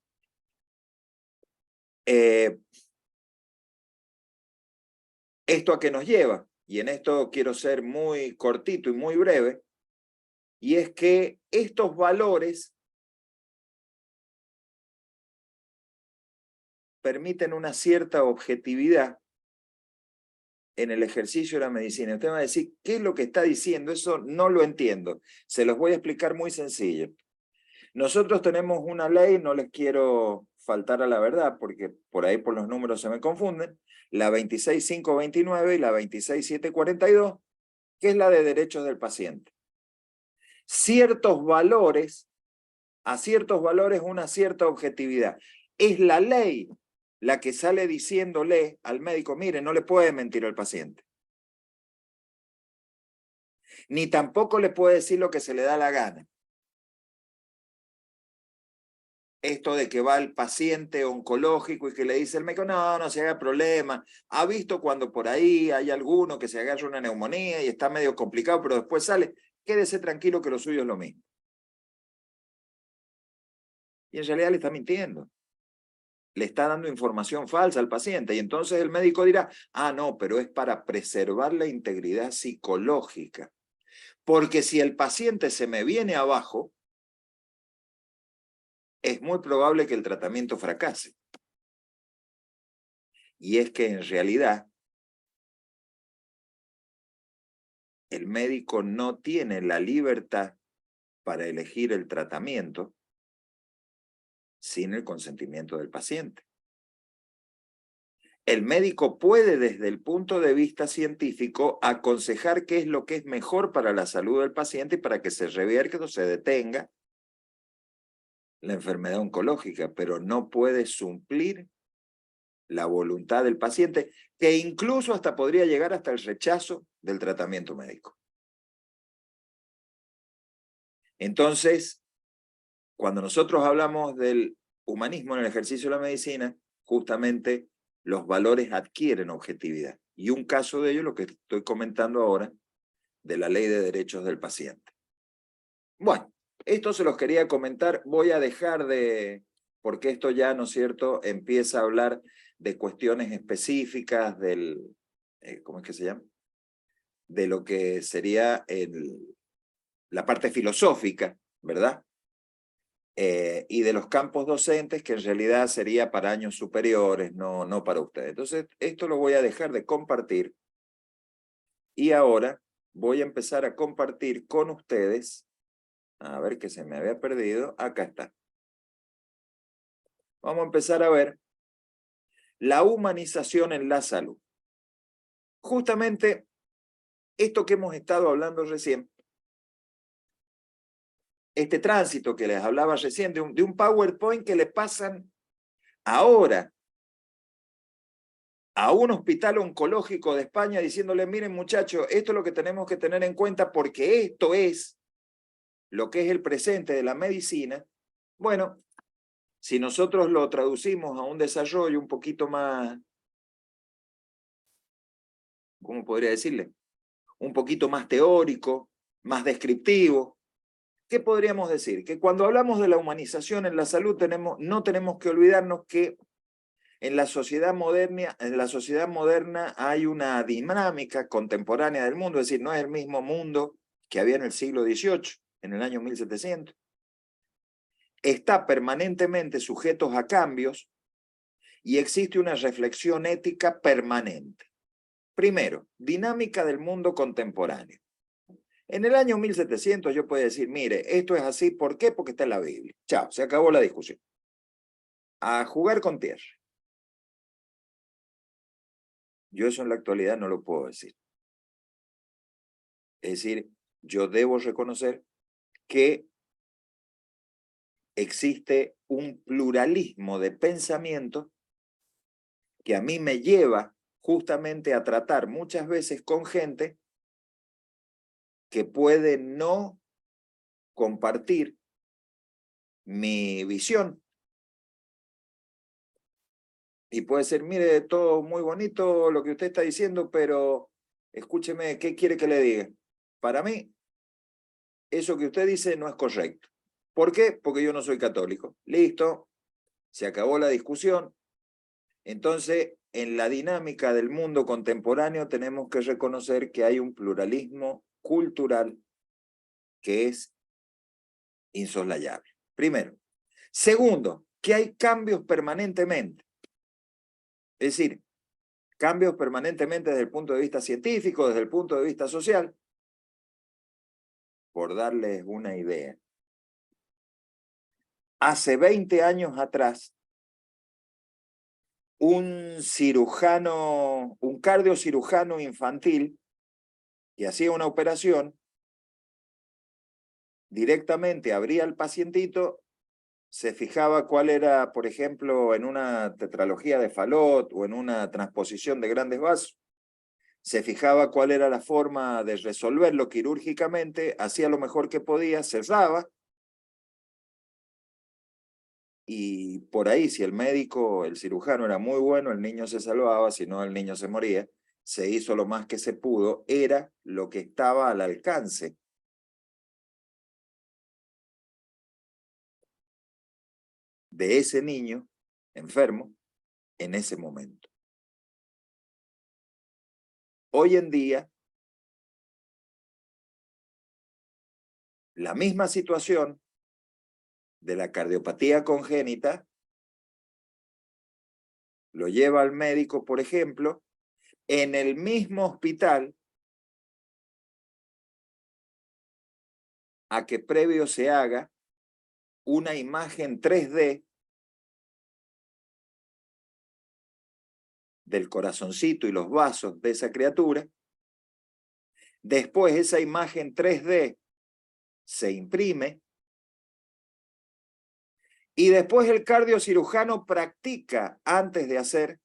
¿esto a qué nos lleva? Y en esto quiero ser muy cortito y muy breve. y es que estos valores permiten una cierta objetividad en el ejercicio de la medicina. Usted va a decir, ¿qué es lo que está diciendo? Eso no lo entiendo. Se los voy a explicar muy sencillo. Nosotros tenemos una ley, no les quiero faltar a la verdad, porque por ahí por los números se me confunden, la 26529 y la 26742, que es la de derechos del paciente. Ciertos valores, a ciertos valores una cierta objetividad. Es la ley la que sale diciéndole al médico, mire, no le puede mentir al paciente. Ni tampoco le puede decir lo que se le da la gana. Esto de que va el paciente oncológico y que le dice el médico, no, no se haga problema. Ha visto cuando por ahí hay alguno que se agarra una neumonía y está medio complicado, pero después sale, quédese tranquilo que lo suyo es lo mismo. Y en realidad le está mintiendo. Le está dando información falsa al paciente. Y entonces el médico dirá, ah, no, pero es para preservar la integridad psicológica. Porque si el paciente se me viene abajo, es muy probable que el tratamiento fracase. Y es que en realidad el médico no tiene la libertad para elegir el tratamiento sin el consentimiento del paciente. El médico puede, desde el punto de vista científico, aconsejar qué es lo que es mejor para la salud del paciente y para que se revierta o se detenga la enfermedad oncológica, pero no puede suplir la voluntad del paciente, que incluso hasta podría llegar hasta el rechazo del tratamiento médico. Entonces, cuando nosotros hablamos del humanismo en el ejercicio de la medicina, justamente los valores adquieren objetividad. Y un caso de ello, lo que estoy comentando ahora, de la Ley de Derechos del Paciente. Bueno, esto se los quería comentar. Voy a dejar de, porque esto ya, ¿no es cierto?, empieza a hablar de cuestiones específicas del, ¿cómo es que se llama? De lo que sería la parte filosófica, ¿verdad? Y de los campos docentes, que en realidad sería para años superiores, no para ustedes. Entonces, esto lo voy a dejar de compartir y ahora voy a empezar a compartir con ustedes, a ver que se me había perdido, acá está. Vamos a empezar a ver la humanización en la salud. Justamente esto que hemos estado hablando recién, este tránsito que les hablaba recién, de un PowerPoint que le pasan ahora a un hospital oncológico de España diciéndole, miren muchachos, esto es lo que tenemos que tener en cuenta porque esto es lo que es el presente de la medicina. Bueno, si nosotros lo traducimos a un desarrollo un poquito más, ¿cómo podría decirle? Un poquito más teórico, más descriptivo, ¿qué podríamos decir? Que cuando hablamos de la humanización en la salud no tenemos que olvidarnos que en la sociedad moderna hay una dinámica contemporánea del mundo, es decir, no es el mismo mundo que había en el siglo XVIII, en el año 1700. Está permanentemente sujetos a cambios y existe una reflexión ética permanente. Primero, dinámica del mundo contemporáneo. En el año 1700 yo puedo decir, mire, esto es así, ¿por qué? Porque está en la Biblia. Chao, se acabó la discusión. A jugar con tierra. Yo eso en la actualidad no lo puedo decir. Es decir, yo debo reconocer que existe un pluralismo de pensamiento que a mí me lleva justamente a tratar muchas veces con gente que puede no compartir mi visión. Y puede ser, mire, todo muy bonito lo que usted está diciendo, pero escúcheme, ¿qué quiere que le diga? Para mí, eso que usted dice no es correcto. ¿Por qué? Porque yo no soy católico. Listo, se acabó la discusión. Entonces, en la dinámica del mundo contemporáneo tenemos que reconocer que hay un pluralismo cultural que es insoslayable. Primero. Segundo, que hay cambios permanentemente. Es decir, cambios permanentemente desde el punto de vista científico, desde el punto de vista social. Por darles una idea. Hace 20 años atrás, un cardiocirujano infantil que hacía una operación, directamente abría al pacientito, se fijaba cuál era, por ejemplo, en una tetralogía de Fallot o en una transposición de grandes vasos, se fijaba cuál era la forma de resolverlo quirúrgicamente, hacía lo mejor que podía, cerraba, y por ahí, si el médico, el cirujano era muy bueno, el niño se salvaba, si no el niño se moría. Se hizo lo más que se pudo, era lo que estaba al alcance de ese niño enfermo en ese momento. Hoy en día, la misma situación de la cardiopatía congénita lo lleva al médico, por ejemplo, en el mismo hospital, a que previo se haga una imagen 3D del corazoncito y los vasos de esa criatura. Después esa imagen 3D se imprime y después el cardiocirujano practica antes de hacer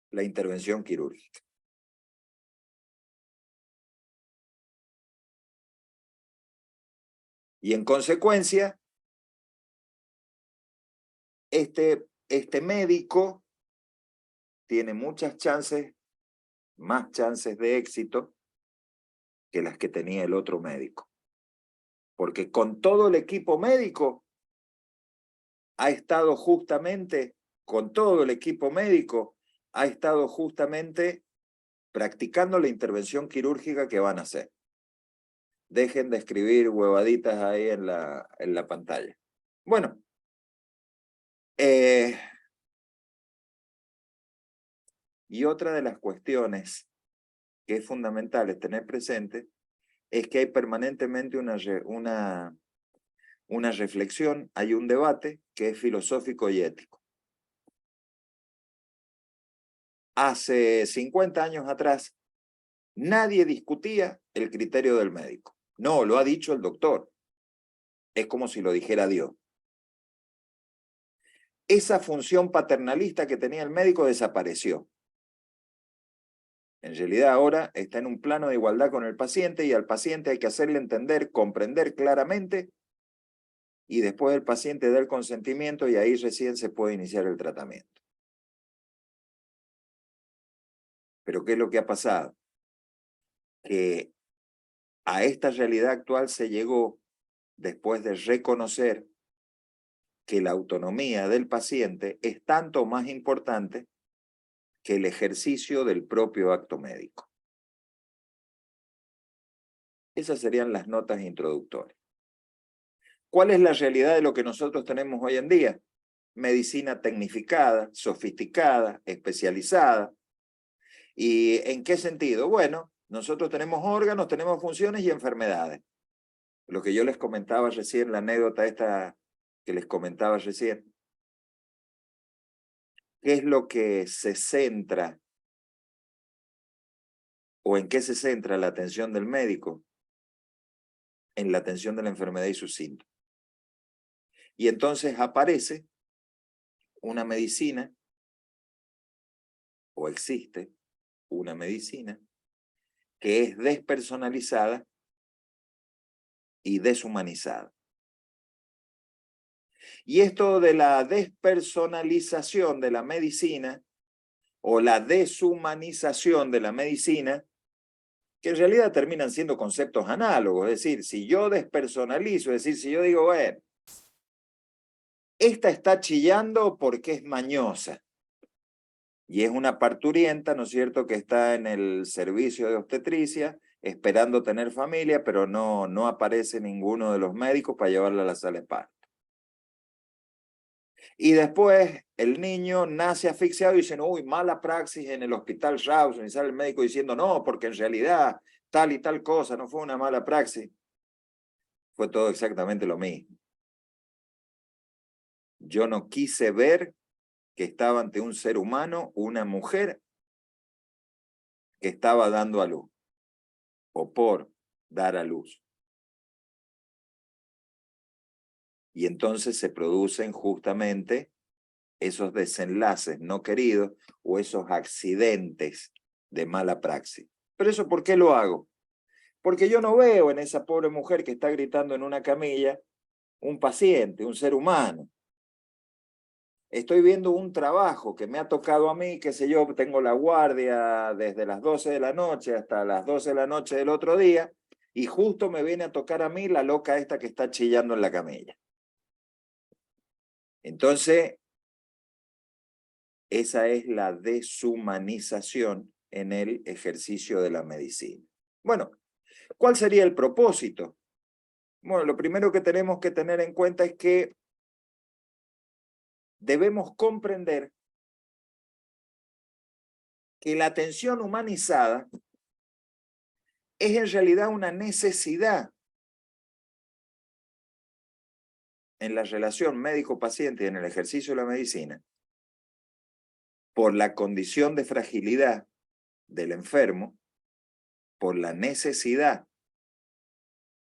la intervención quirúrgica. Y en consecuencia, este médico tiene muchas chances, más chances de éxito que las que tenía el otro médico. Porque con todo el equipo médico ha estado justamente, practicando la intervención quirúrgica que van a hacer. Dejen de escribir huevaditas ahí en la pantalla. Bueno, y otra de las cuestiones que es fundamental tener presente es que hay permanentemente una reflexión, hay un debate que es filosófico y ético. Hace 50 años atrás, nadie discutía el criterio del médico. No, lo ha dicho el doctor. Es como si lo dijera Dios. Esa función paternalista que tenía el médico desapareció. En realidad ahora está en un plano de igualdad con el paciente y al paciente hay que hacerle entender, comprender claramente y después el paciente da el consentimiento y ahí recién se puede iniciar el tratamiento. Pero ¿qué es lo que ha pasado? Que a esta realidad actual se llegó después de reconocer que la autonomía del paciente es tanto más importante que el ejercicio del propio acto médico. Esas serían las notas introductorias. ¿Cuál es la realidad de lo que nosotros tenemos hoy en día? Medicina tecnificada, sofisticada, especializada. ¿Y en qué sentido? Bueno, nosotros tenemos órganos, tenemos funciones y enfermedades. Lo que yo les comentaba recién, la anécdota esta que les comentaba recién. ¿Qué es lo que se centra o en qué se centra la atención del médico? En la atención de la enfermedad y sus síntomas. Y entonces aparece una medicina, o existe una medicina, que es despersonalizada y deshumanizada. Y esto de la despersonalización de la medicina, o la deshumanización de la medicina, que en realidad terminan siendo conceptos análogos, es decir, si yo despersonalizo, es decir, si yo digo, bueno, esta está chillando porque es mañosa, y es una parturienta, ¿no es cierto?, que está en el servicio de obstetricia, esperando tener familia, pero no aparece ninguno de los médicos para llevarla a la sala de parto. Y después el niño nace asfixiado y dicen, uy, mala praxis en el hospital Rawson, y sale el médico diciendo, no, porque en realidad tal y tal cosa no fue una mala praxis. Fue todo exactamente lo mismo. Yo no quise ver que estaba ante un ser humano, una mujer que estaba dando a luz, o por dar a luz. Y entonces se producen justamente esos desenlaces no queridos o esos accidentes de mala praxis. ¿Pero eso por qué lo hago? Porque yo no veo en esa pobre mujer que está gritando en una camilla un paciente, un ser humano. Estoy viendo un trabajo que me ha tocado a mí, qué sé yo, tengo la guardia desde las 12 de la noche hasta las 12 de la noche del otro día, y justo me viene a tocar a mí la loca esta que está chillando en la camilla. Entonces, esa es la deshumanización en el ejercicio de la medicina. Bueno, ¿cuál sería el propósito? Bueno, lo primero que tenemos que tener en cuenta es que debemos comprender que la atención humanizada es en realidad una necesidad en la relación médico-paciente y en el ejercicio de la medicina por la condición de fragilidad del enfermo, por la necesidad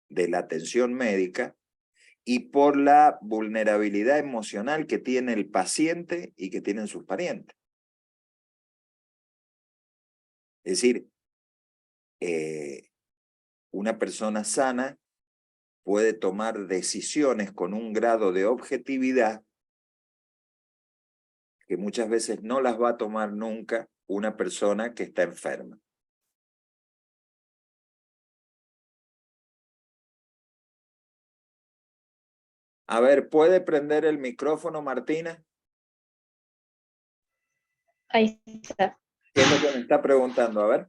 de la atención médica y por la vulnerabilidad emocional que tiene el paciente y que tienen sus parientes. Es decir, una persona sana puede tomar decisiones con un grado de objetividad que muchas veces no las va a tomar nunca una persona que está enferma. A ver, ¿puede prender el micrófono, Martina? Ahí está. ¿Qué es lo que me está preguntando? A ver.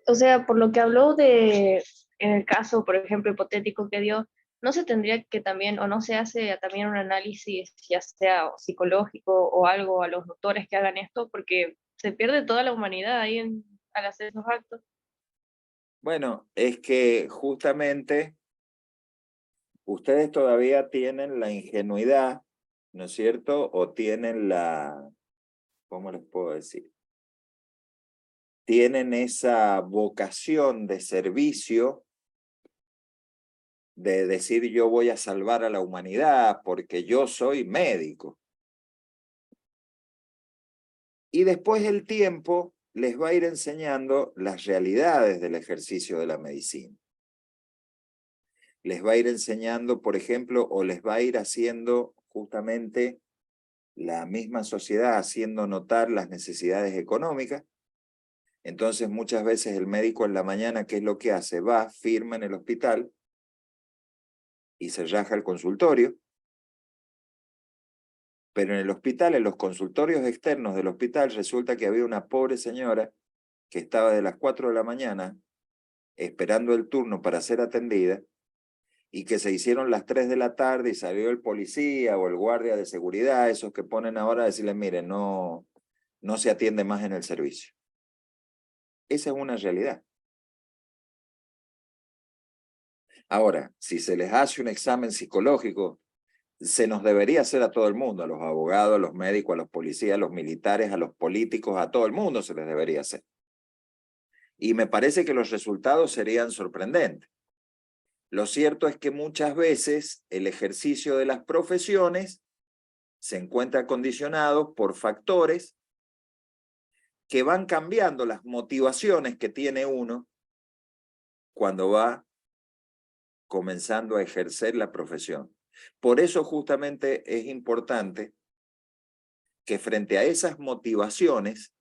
O sea, por lo que habló de, en el caso, por ejemplo, hipotético que dio, ¿no se tendría que también, o no se hace también un análisis, ya sea psicológico o algo, a los doctores que hagan esto? Porque se pierde toda la humanidad ahí al hacer esos actos. Bueno, es que justamente ustedes todavía tienen la ingenuidad, ¿no es cierto? O tienen la, ¿cómo les puedo decir? Tienen esa vocación de servicio, de decir yo voy a salvar a la humanidad porque yo soy médico. Y después el tiempo les va a ir enseñando las realidades del ejercicio de la medicina. Les va a ir enseñando, por ejemplo, o les va a ir haciendo justamente la misma sociedad, haciendo notar las necesidades económicas. Entonces muchas veces el médico en la mañana, ¿qué es lo que hace? Va, firma en el hospital y se raja el consultorio. Pero en el hospital, en los consultorios externos del hospital, resulta que había una pobre señora que estaba de las 4 de la mañana esperando el turno para ser atendida, y que se hicieron las 3 de la tarde y salió el policía o el guardia de seguridad, esos que ponen ahora a decirle, miren, no se atiende más en el servicio. Esa es una realidad. Ahora, si se les hace un examen psicológico, se nos debería hacer a todo el mundo, a los abogados, a los médicos, a los policías, a los militares, a los políticos, a todo el mundo se les debería hacer. Y me parece que los resultados serían sorprendentes. Lo cierto es que muchas veces el ejercicio de las profesiones se encuentra condicionado por factores que van cambiando las motivaciones que tiene uno cuando va comenzando a ejercer la profesión. Por eso justamente es importante que frente a esas motivaciones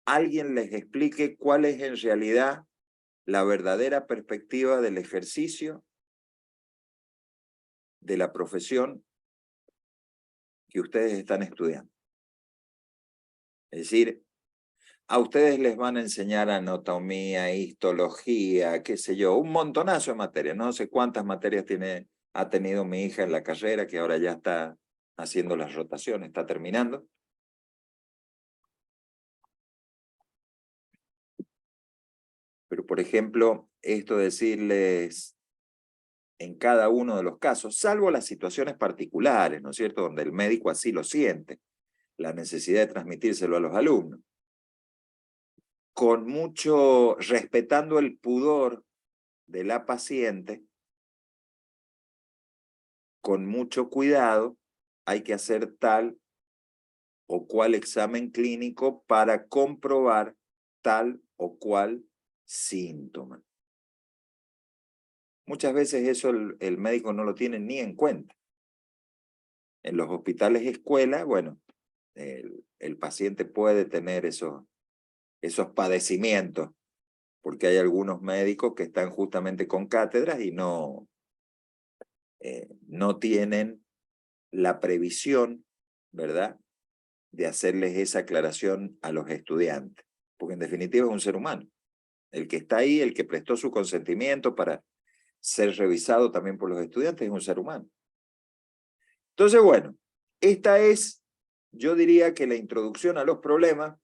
alguien les explique cuál es en realidad la verdadera perspectiva del ejercicio de la profesión que ustedes están estudiando. Es decir, a ustedes les van a enseñar anatomía, histología, qué sé yo, un montonazo de materias. No sé cuántas materias ha tenido mi hija en la carrera, que ahora ya está haciendo las rotaciones, está terminando. Pero, por ejemplo, esto de decirles en cada uno de los casos, salvo las situaciones particulares, ¿no es cierto?, donde el médico así lo siente, la necesidad de transmitírselo a los alumnos, con mucho, respetando el pudor de la paciente, con mucho cuidado, hay que hacer tal o cual examen clínico para comprobar tal o cual síntoma. Muchas veces eso el médico no lo tiene ni en cuenta. En los hospitales escuela, bueno, el paciente puede tener esos padecimientos, porque hay algunos médicos que están justamente con cátedras y no tienen la previsión, ¿verdad?, de hacerles esa aclaración a los estudiantes, porque en definitiva es un ser humano. El que está ahí, el que prestó su consentimiento para ser revisado también por los estudiantes, es un ser humano. Entonces, bueno, esta es, yo diría que la introducción a los problemas,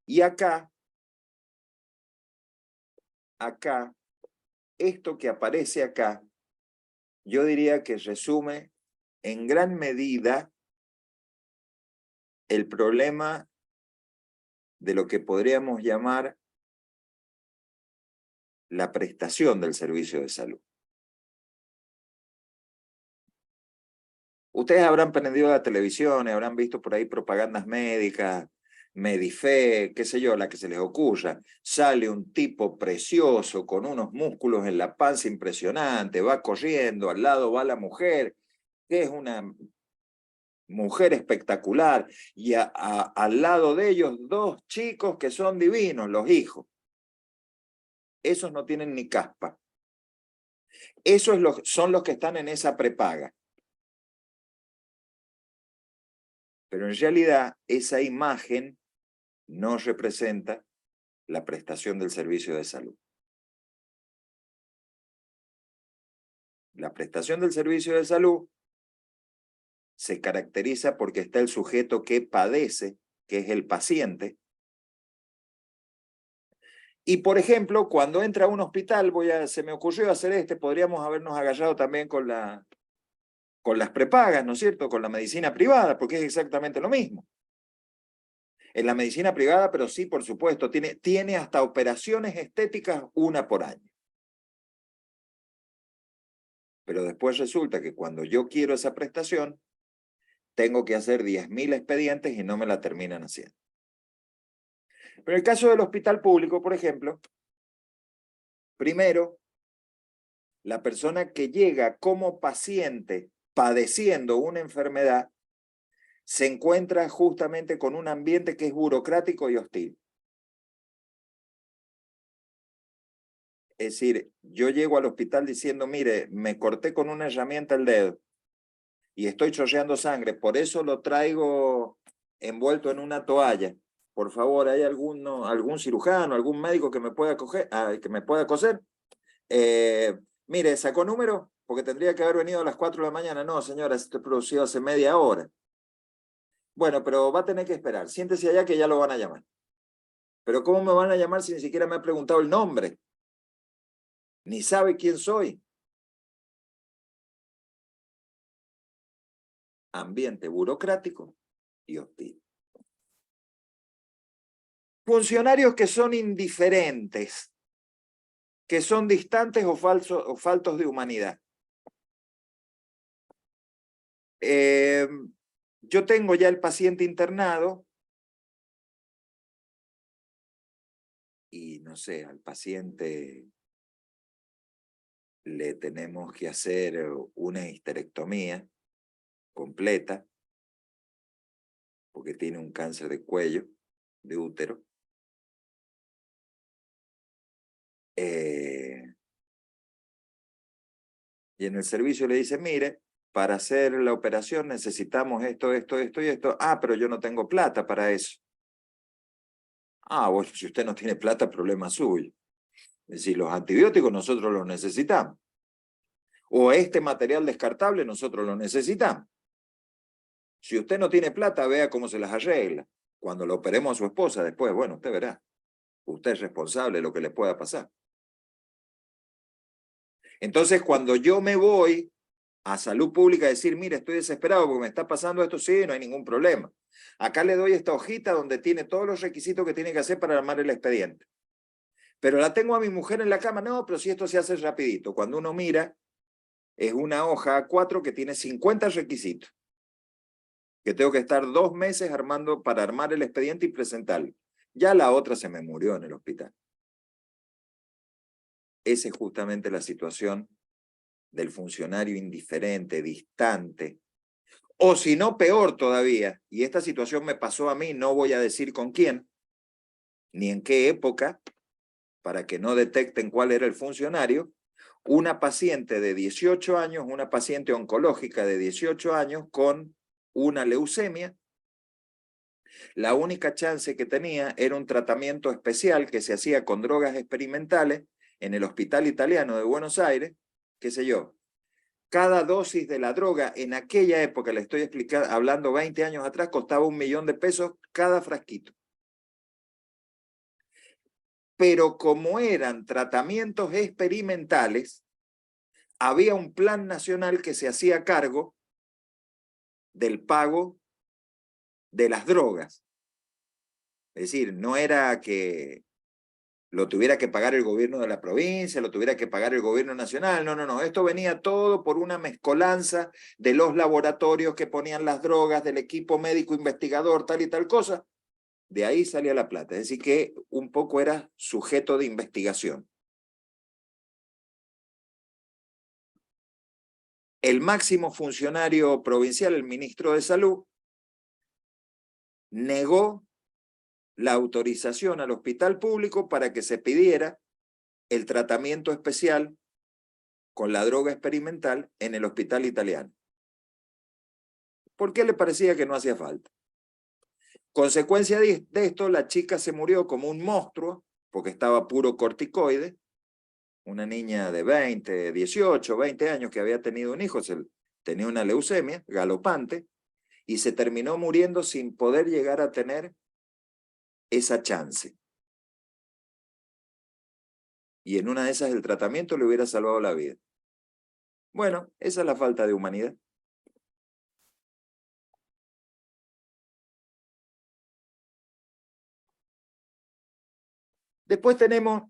y acá, esto que aparece acá, yo diría que resume en gran medida el problema de lo que podríamos llamar la prestación del servicio de salud. Ustedes habrán prendido la televisión, habrán visto por ahí propagandas médicas, Medife, qué sé yo, la que se les ocurra. Sale un tipo precioso con unos músculos en la panza impresionante, va corriendo, al lado va la mujer, que es una mujer espectacular, y al lado de ellos dos chicos que son divinos, los hijos. Esos no tienen ni caspa. Esos son los que están en esa prepaga. Pero en realidad esa imagen no representa la prestación del servicio de salud. La prestación del servicio de salud se caracteriza porque está el sujeto que padece, que es el paciente. Y, por ejemplo, cuando entra a un hospital, se me ocurrió hacer podríamos habernos agarrado también con las prepagas, ¿no es cierto?, con la medicina privada, porque es exactamente lo mismo. En la medicina privada, pero sí, por supuesto, tiene hasta operaciones estéticas una por año. Pero después resulta que cuando yo quiero esa prestación, tengo que hacer 10.000 expedientes y no me la terminan haciendo. Pero en el caso del hospital público, por ejemplo, primero, la persona que llega como paciente padeciendo una enfermedad se encuentra justamente con un ambiente que es burocrático y hostil. Es decir, yo llego al hospital diciendo, mire, me corté con una herramienta el dedo y estoy chorreando sangre, por eso lo traigo envuelto en una toalla. Por favor, ¿hay algún cirujano, algún médico que me pueda coser? Mire, ¿sacó número? Porque tendría que haber venido a las 4 de la mañana. No, señora, esto producido hace media hora. Bueno, pero va a tener que esperar. Siéntese allá que ya lo van a llamar. Pero ¿cómo me van a llamar si ni siquiera me ha preguntado el nombre? Ni sabe quién soy. Ambiente burocrático y hostil. Funcionarios que son indiferentes, que son distantes o faltos de humanidad. Yo tengo ya el paciente internado y no sé, al paciente le tenemos que hacer una histerectomía completa porque tiene un cáncer de cuello, de útero. Y en el servicio le dice, mire, para hacer la operación necesitamos esto, esto, esto y esto. Ah, pero yo no tengo plata para eso. Ah, bueno, si usted no tiene plata, problema suyo. Es decir, los antibióticos nosotros los necesitamos. O este material descartable nosotros lo necesitamos. Si usted no tiene plata, vea cómo se las arregla. Cuando lo operemos a su esposa después, bueno, usted verá. Usted es responsable de lo que le pueda pasar. Entonces, cuando yo me voy a salud pública a decir, mire, estoy desesperado porque me está pasando esto, sí, no hay ningún problema. Acá le doy esta hojita donde tiene todos los requisitos que tiene que hacer para armar el expediente. Pero la tengo a mi mujer en la cama, no, pero si esto se hace rapidito. Cuando uno mira, es una hoja A4 que tiene 50 requisitos, que tengo que estar 2 meses armando para armar el expediente y presentarlo. Ya la otra se me murió en el hospital. Esa es justamente la situación del funcionario indiferente, distante, o si no, peor todavía, y esta situación me pasó a mí, no voy a decir con quién, ni en qué época, para que no detecten cuál era el funcionario, una paciente de 18 años, una paciente oncológica de 18 años con una leucemia. La única chance que tenía era un tratamiento especial que se hacía con drogas experimentales en el Hospital Italiano de Buenos Aires, qué sé yo. Cada dosis de la droga en aquella época, le estoy hablando 20 años atrás, costaba $1.000.000 cada frasquito. Pero como eran tratamientos experimentales, había un plan nacional que se hacía cargo del pago de las drogas. Es decir, no era que lo tuviera que pagar el gobierno de la provincia, lo tuviera que pagar el gobierno nacional, no, no, no, esto venía todo por una mezcolanza de los laboratorios que ponían las drogas, del equipo médico investigador, tal y tal cosa, de ahí salía la plata, es decir que un poco era sujeto de investigación. El máximo funcionario provincial, el ministro de Salud, negó la autorización al hospital público para que se pidiera el tratamiento especial con la droga experimental en el Hospital Italiano. ¿Por qué le parecía que no hacía falta? Consecuencia de esto, la chica se murió como un monstruo, porque estaba puro corticoide, una niña de 20, 18, 20 años que había tenido un hijo, tenía una leucemia galopante, y se terminó muriendo sin poder llegar a tener esa chance. Y en una de esas el tratamiento le hubiera salvado la vida. Bueno, esa es la falta de humanidad. Después tenemos,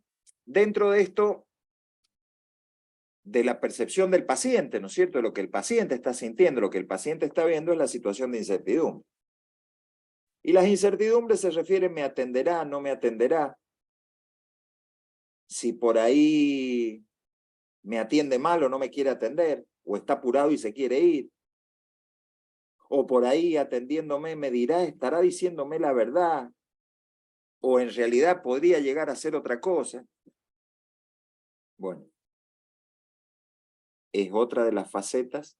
dentro de esto, de la percepción del paciente, ¿no es cierto? Lo que el paciente está sintiendo, lo que el paciente está viendo es la situación de incertidumbre. Y las incertidumbres se refieren, ¿me atenderá, no me atenderá? Si por ahí me atiende mal o no me quiere atender, o está apurado y se quiere ir. O por ahí atendiéndome me dirá, estará diciéndome la verdad, o en realidad podría llegar a ser otra cosa. Bueno, es otra de las facetas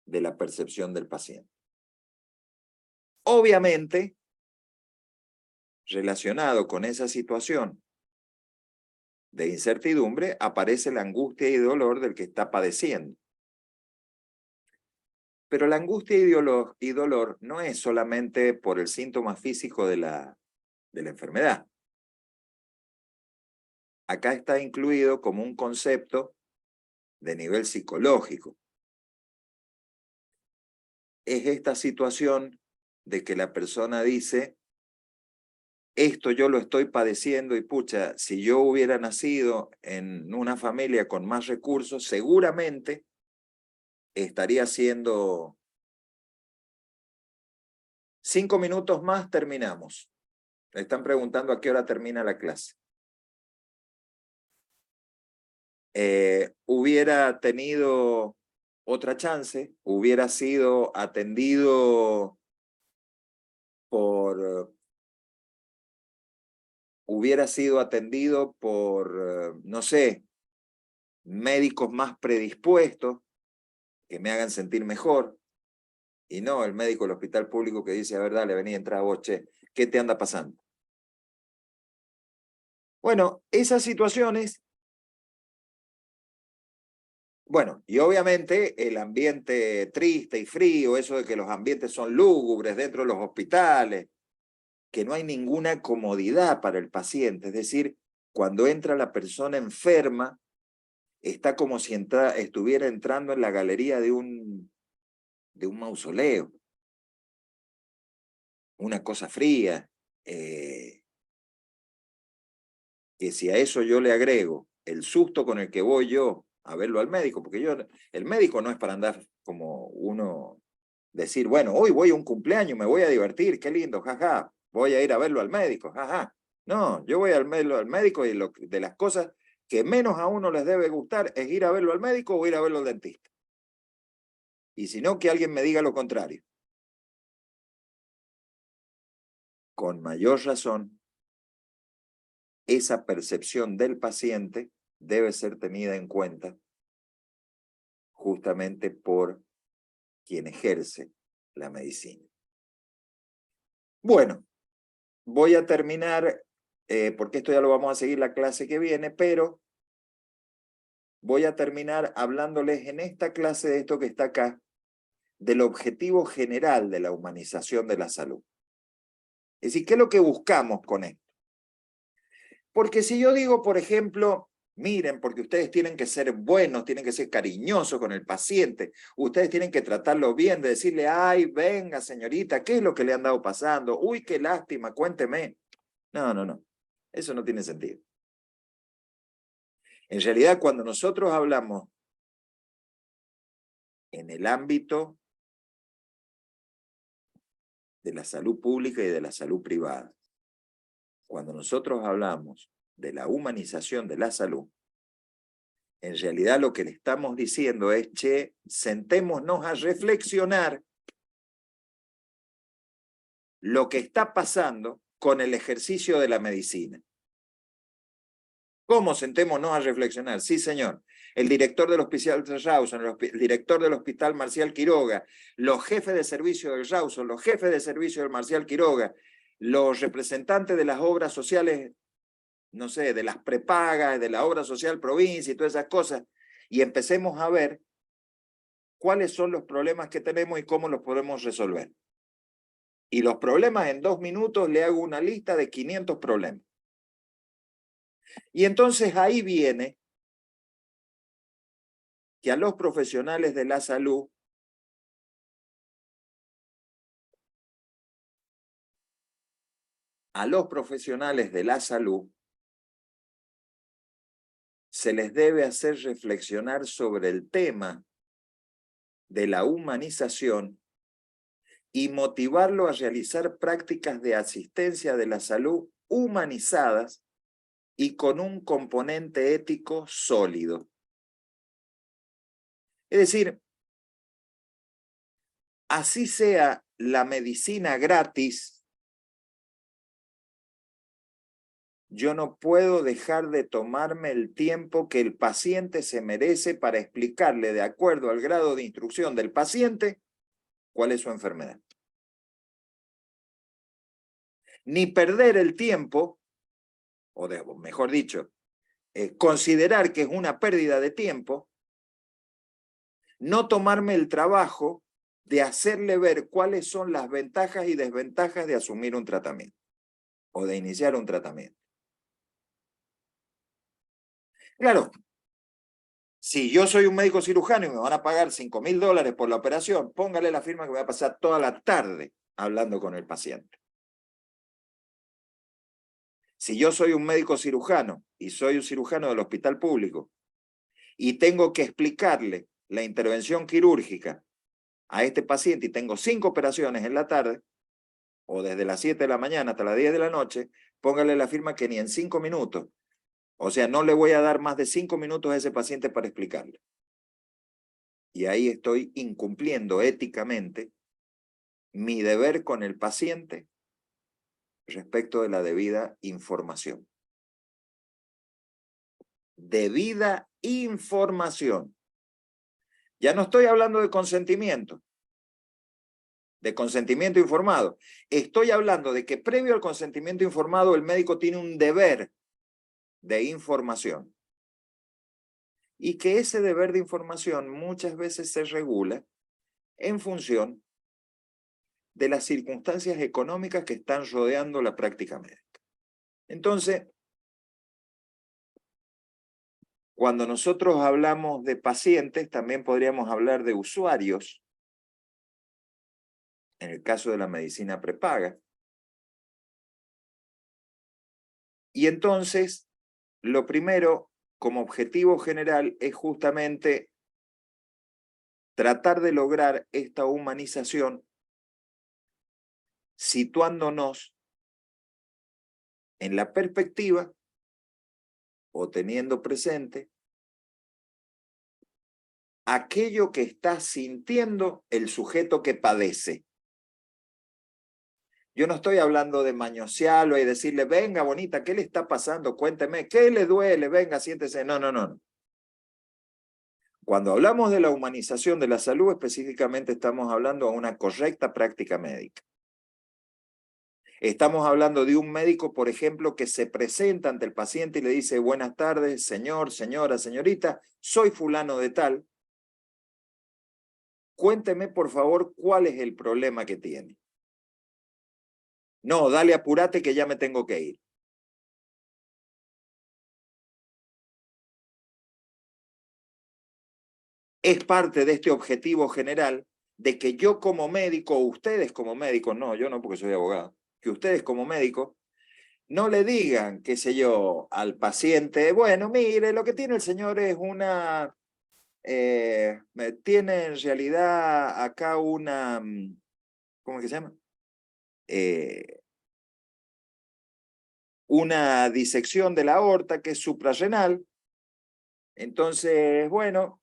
de la percepción del paciente. Obviamente, relacionado con esa situación de incertidumbre, aparece la angustia y dolor del que está padeciendo. Pero la angustia y dolor no es solamente por el síntoma físico de la enfermedad. Acá está incluido como un concepto de nivel psicológico. Es esta situación de que la persona dice, esto yo lo estoy padeciendo y pucha, si yo hubiera nacido en una familia con más recursos, seguramente estaría haciendo 5 minutos más, terminamos. Me están preguntando a qué hora termina la clase. Hubiera tenido otra chance, hubiera sido atendido por, no sé, médicos más predispuestos que me hagan sentir mejor, y no el médico del hospital público que dice, a ver, dale, vení, entra vos, che, ¿qué te anda pasando? Bueno, esas situaciones, bueno, y obviamente el ambiente triste y frío, eso de que los ambientes son lúgubres dentro de los hospitales, que no hay ninguna comodidad para el paciente, es decir, cuando entra la persona enferma, está como si estuviera entrando en la galería de un mausoleo, una cosa fría, que si a eso yo le agrego el susto con el que voy yo a verlo al médico, porque el médico no es para andar como uno, decir, bueno, hoy voy a un cumpleaños, me voy a divertir, qué lindo, jaja, voy a ir a verlo al médico, jaja. No, yo voy a verlo al médico y de las cosas que menos a uno les debe gustar es ir a verlo al médico o ir a verlo al dentista. Y si no, que alguien me diga lo contrario. Con mayor razón, esa percepción del paciente debe ser tenida en cuenta justamente por quien ejerce la medicina. Bueno, voy a terminar, porque esto ya lo vamos a seguir la clase que viene, pero voy a terminar hablándoles en esta clase de esto que está acá, del objetivo general de la humanización de la salud. Es decir, ¿qué es lo que buscamos con esto? Porque si yo digo, por ejemplo, miren, porque ustedes tienen que ser buenos, tienen que ser cariñosos con el paciente, ustedes tienen que tratarlo bien, de decirle, ay, venga señorita, ¿qué es lo que le han dado pasando? Uy, qué lástima, cuénteme. No, no, no, eso no tiene sentido. En realidad, cuando nosotros hablamos en el ámbito de la salud pública y de la salud privada, cuando nosotros hablamos de la humanización de la salud, en realidad lo que le estamos diciendo es, che, sentémonos a reflexionar lo que está pasando con el ejercicio de la medicina. ¿Cómo? Sentémonos a reflexionar. Sí, señor. El director del Hospital de Rawson, el director del Hospital Marcial Quiroga, los jefes de servicio del Rawson, los jefes de servicio del Marcial Quiroga, los representantes de las obras sociales, no sé, de las prepagas, de la obra social provincia y todas esas cosas, y empecemos a ver cuáles son los problemas que tenemos y cómo los podemos resolver. Y los problemas en 2 minutos le hago una lista de 500 problemas. Y entonces ahí viene que a los profesionales de la salud se les debe hacer reflexionar sobre el tema de la humanización y motivarlo a realizar prácticas de asistencia de la salud humanizadas y con un componente ético sólido. Es decir, así sea la medicina gratis, yo no puedo dejar de tomarme el tiempo que el paciente se merece para explicarle, de acuerdo al grado de instrucción del paciente, cuál es su enfermedad. Ni perder el tiempo, o mejor dicho, considerar que es una pérdida de tiempo, no tomarme el trabajo de hacerle ver cuáles son las ventajas y desventajas de asumir un tratamiento o de iniciar un tratamiento. Claro, si yo soy un médico cirujano y me van a pagar $5.000 por la operación, póngale la firma que voy a pasar toda la tarde hablando con el paciente. Si yo soy un médico cirujano y soy un cirujano del hospital público y tengo que explicarle la intervención quirúrgica a este paciente y tengo 5 operaciones en la tarde, o desde las 7 de la mañana hasta las 10 de la noche, póngale la firma que ni en 5 minutos. O sea, no le voy a dar más de 5 minutos a ese paciente para explicarle. Y ahí estoy incumpliendo éticamente mi deber con el paciente respecto de la debida información. Debida información. Ya no estoy hablando de consentimiento informado. Estoy hablando de que previo al consentimiento informado el médico tiene un deber de información. Y que ese deber de información muchas veces se regula en función de las circunstancias económicas que están rodeando la práctica médica. Entonces, cuando nosotros hablamos de pacientes, también podríamos hablar de usuarios, en el caso de la medicina prepaga. Y entonces, lo primero, como objetivo general, es justamente tratar de lograr esta humanización situándonos en la perspectiva o teniendo presente aquello que está sintiendo el sujeto que padece. Yo no estoy hablando de mañosearlo y decirle, venga, bonita, ¿qué le está pasando? Cuénteme, ¿qué le duele? Venga, siéntese. No, no, no. Cuando hablamos de la humanización de la salud, específicamente estamos hablando de una correcta práctica médica. Estamos hablando de un médico, por ejemplo, que se presenta ante el paciente y le dice, buenas tardes, señor, señora, señorita, soy fulano de tal. Cuénteme, por favor, cuál es el problema que tiene. No, dale, apúrate que ya me tengo que ir. Es parte de este objetivo general de que yo como médico, o ustedes como médicos, no, yo no porque soy abogado, que ustedes como médicos no le digan, qué sé yo, al paciente, bueno, mire, lo que tiene el señor es una, tiene en realidad acá una, ¿cómo es que se llama? Una disección de la aorta que es suprarrenal. Entonces, bueno,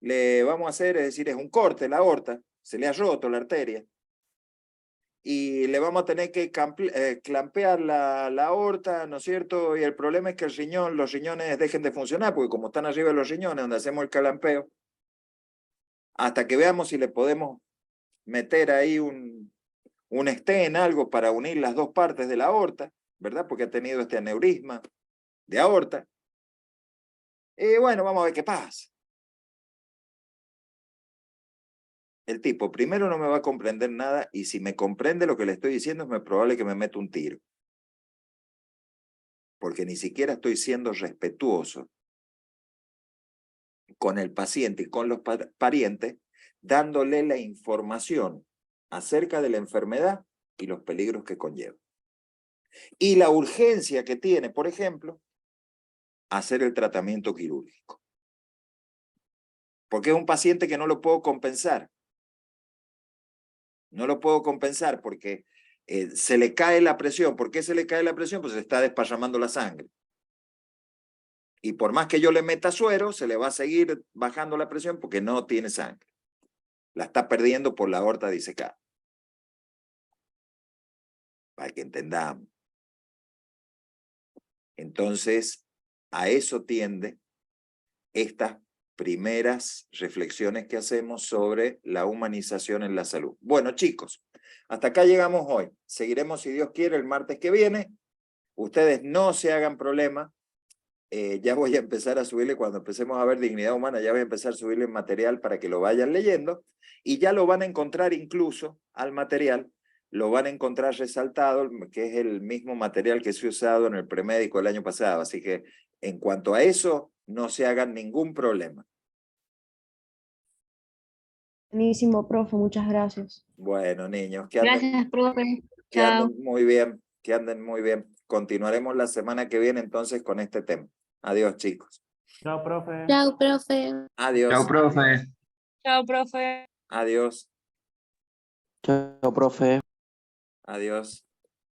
le vamos a hacer, es decir, es un corte en la aorta, se le ha roto la arteria. Y le vamos a tener que clampear la aorta, ¿no es cierto? Y el problema es que los riñones dejen de funcionar, porque como están arriba de los riñones, donde hacemos el clampeo, hasta que veamos si le podemos meter ahí un stent, algo para unir las dos partes de la aorta, ¿verdad? Porque ha tenido este aneurisma de aorta. Y bueno, vamos a ver qué pasa. El tipo primero no me va a comprender nada y si me comprende lo que le estoy diciendo es muy probable que me meta un tiro. Porque ni siquiera estoy siendo respetuoso con el paciente y con los parientes, dándole la información acerca de la enfermedad y los peligros que conlleva. Y la urgencia que tiene, por ejemplo, hacer el tratamiento quirúrgico. Porque es un paciente que no lo puedo compensar. No lo puedo compensar porque se le cae la presión. ¿Por qué se le cae la presión? Pues se está desparramando la sangre. Y por más que yo le meta suero, se le va a seguir bajando la presión porque no tiene sangre. La está perdiendo por la aorta disecada. Para que entendamos. Entonces, a eso tiende estas primeras reflexiones que hacemos sobre la humanización en la salud. Bueno, chicos, hasta acá llegamos hoy. Seguiremos, si Dios quiere, el martes que viene. Ustedes no se hagan problema. Ya voy a empezar a subirle, cuando empecemos a ver dignidad humana, ya voy a empezar a subirle material para que lo vayan leyendo y ya lo van a encontrar incluso al material, lo van a encontrar resaltado, que es el mismo material que se ha usado en el premédico el año pasado. Así que en cuanto a eso, no se hagan ningún problema. Buenísimo, profe, muchas gracias. Bueno, niños, Gracias, profe. que Chao. anden muy bien, que anden muy bien. Continuaremos la semana que viene entonces con este tema. Adiós, chicos. Chao, profe. Chao, profe. Adiós. Chao, profe. Chao, profe. Adiós. Chao, profe. Adiós.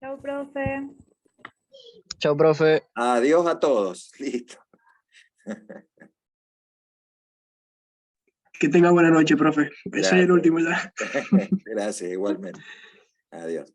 Chao, profe. Chao, profe. Adiós a todos. Listo. Que tenga buena noche, profe. Ese es el Gracias. último ya. Gracias, igualmente. Adiós.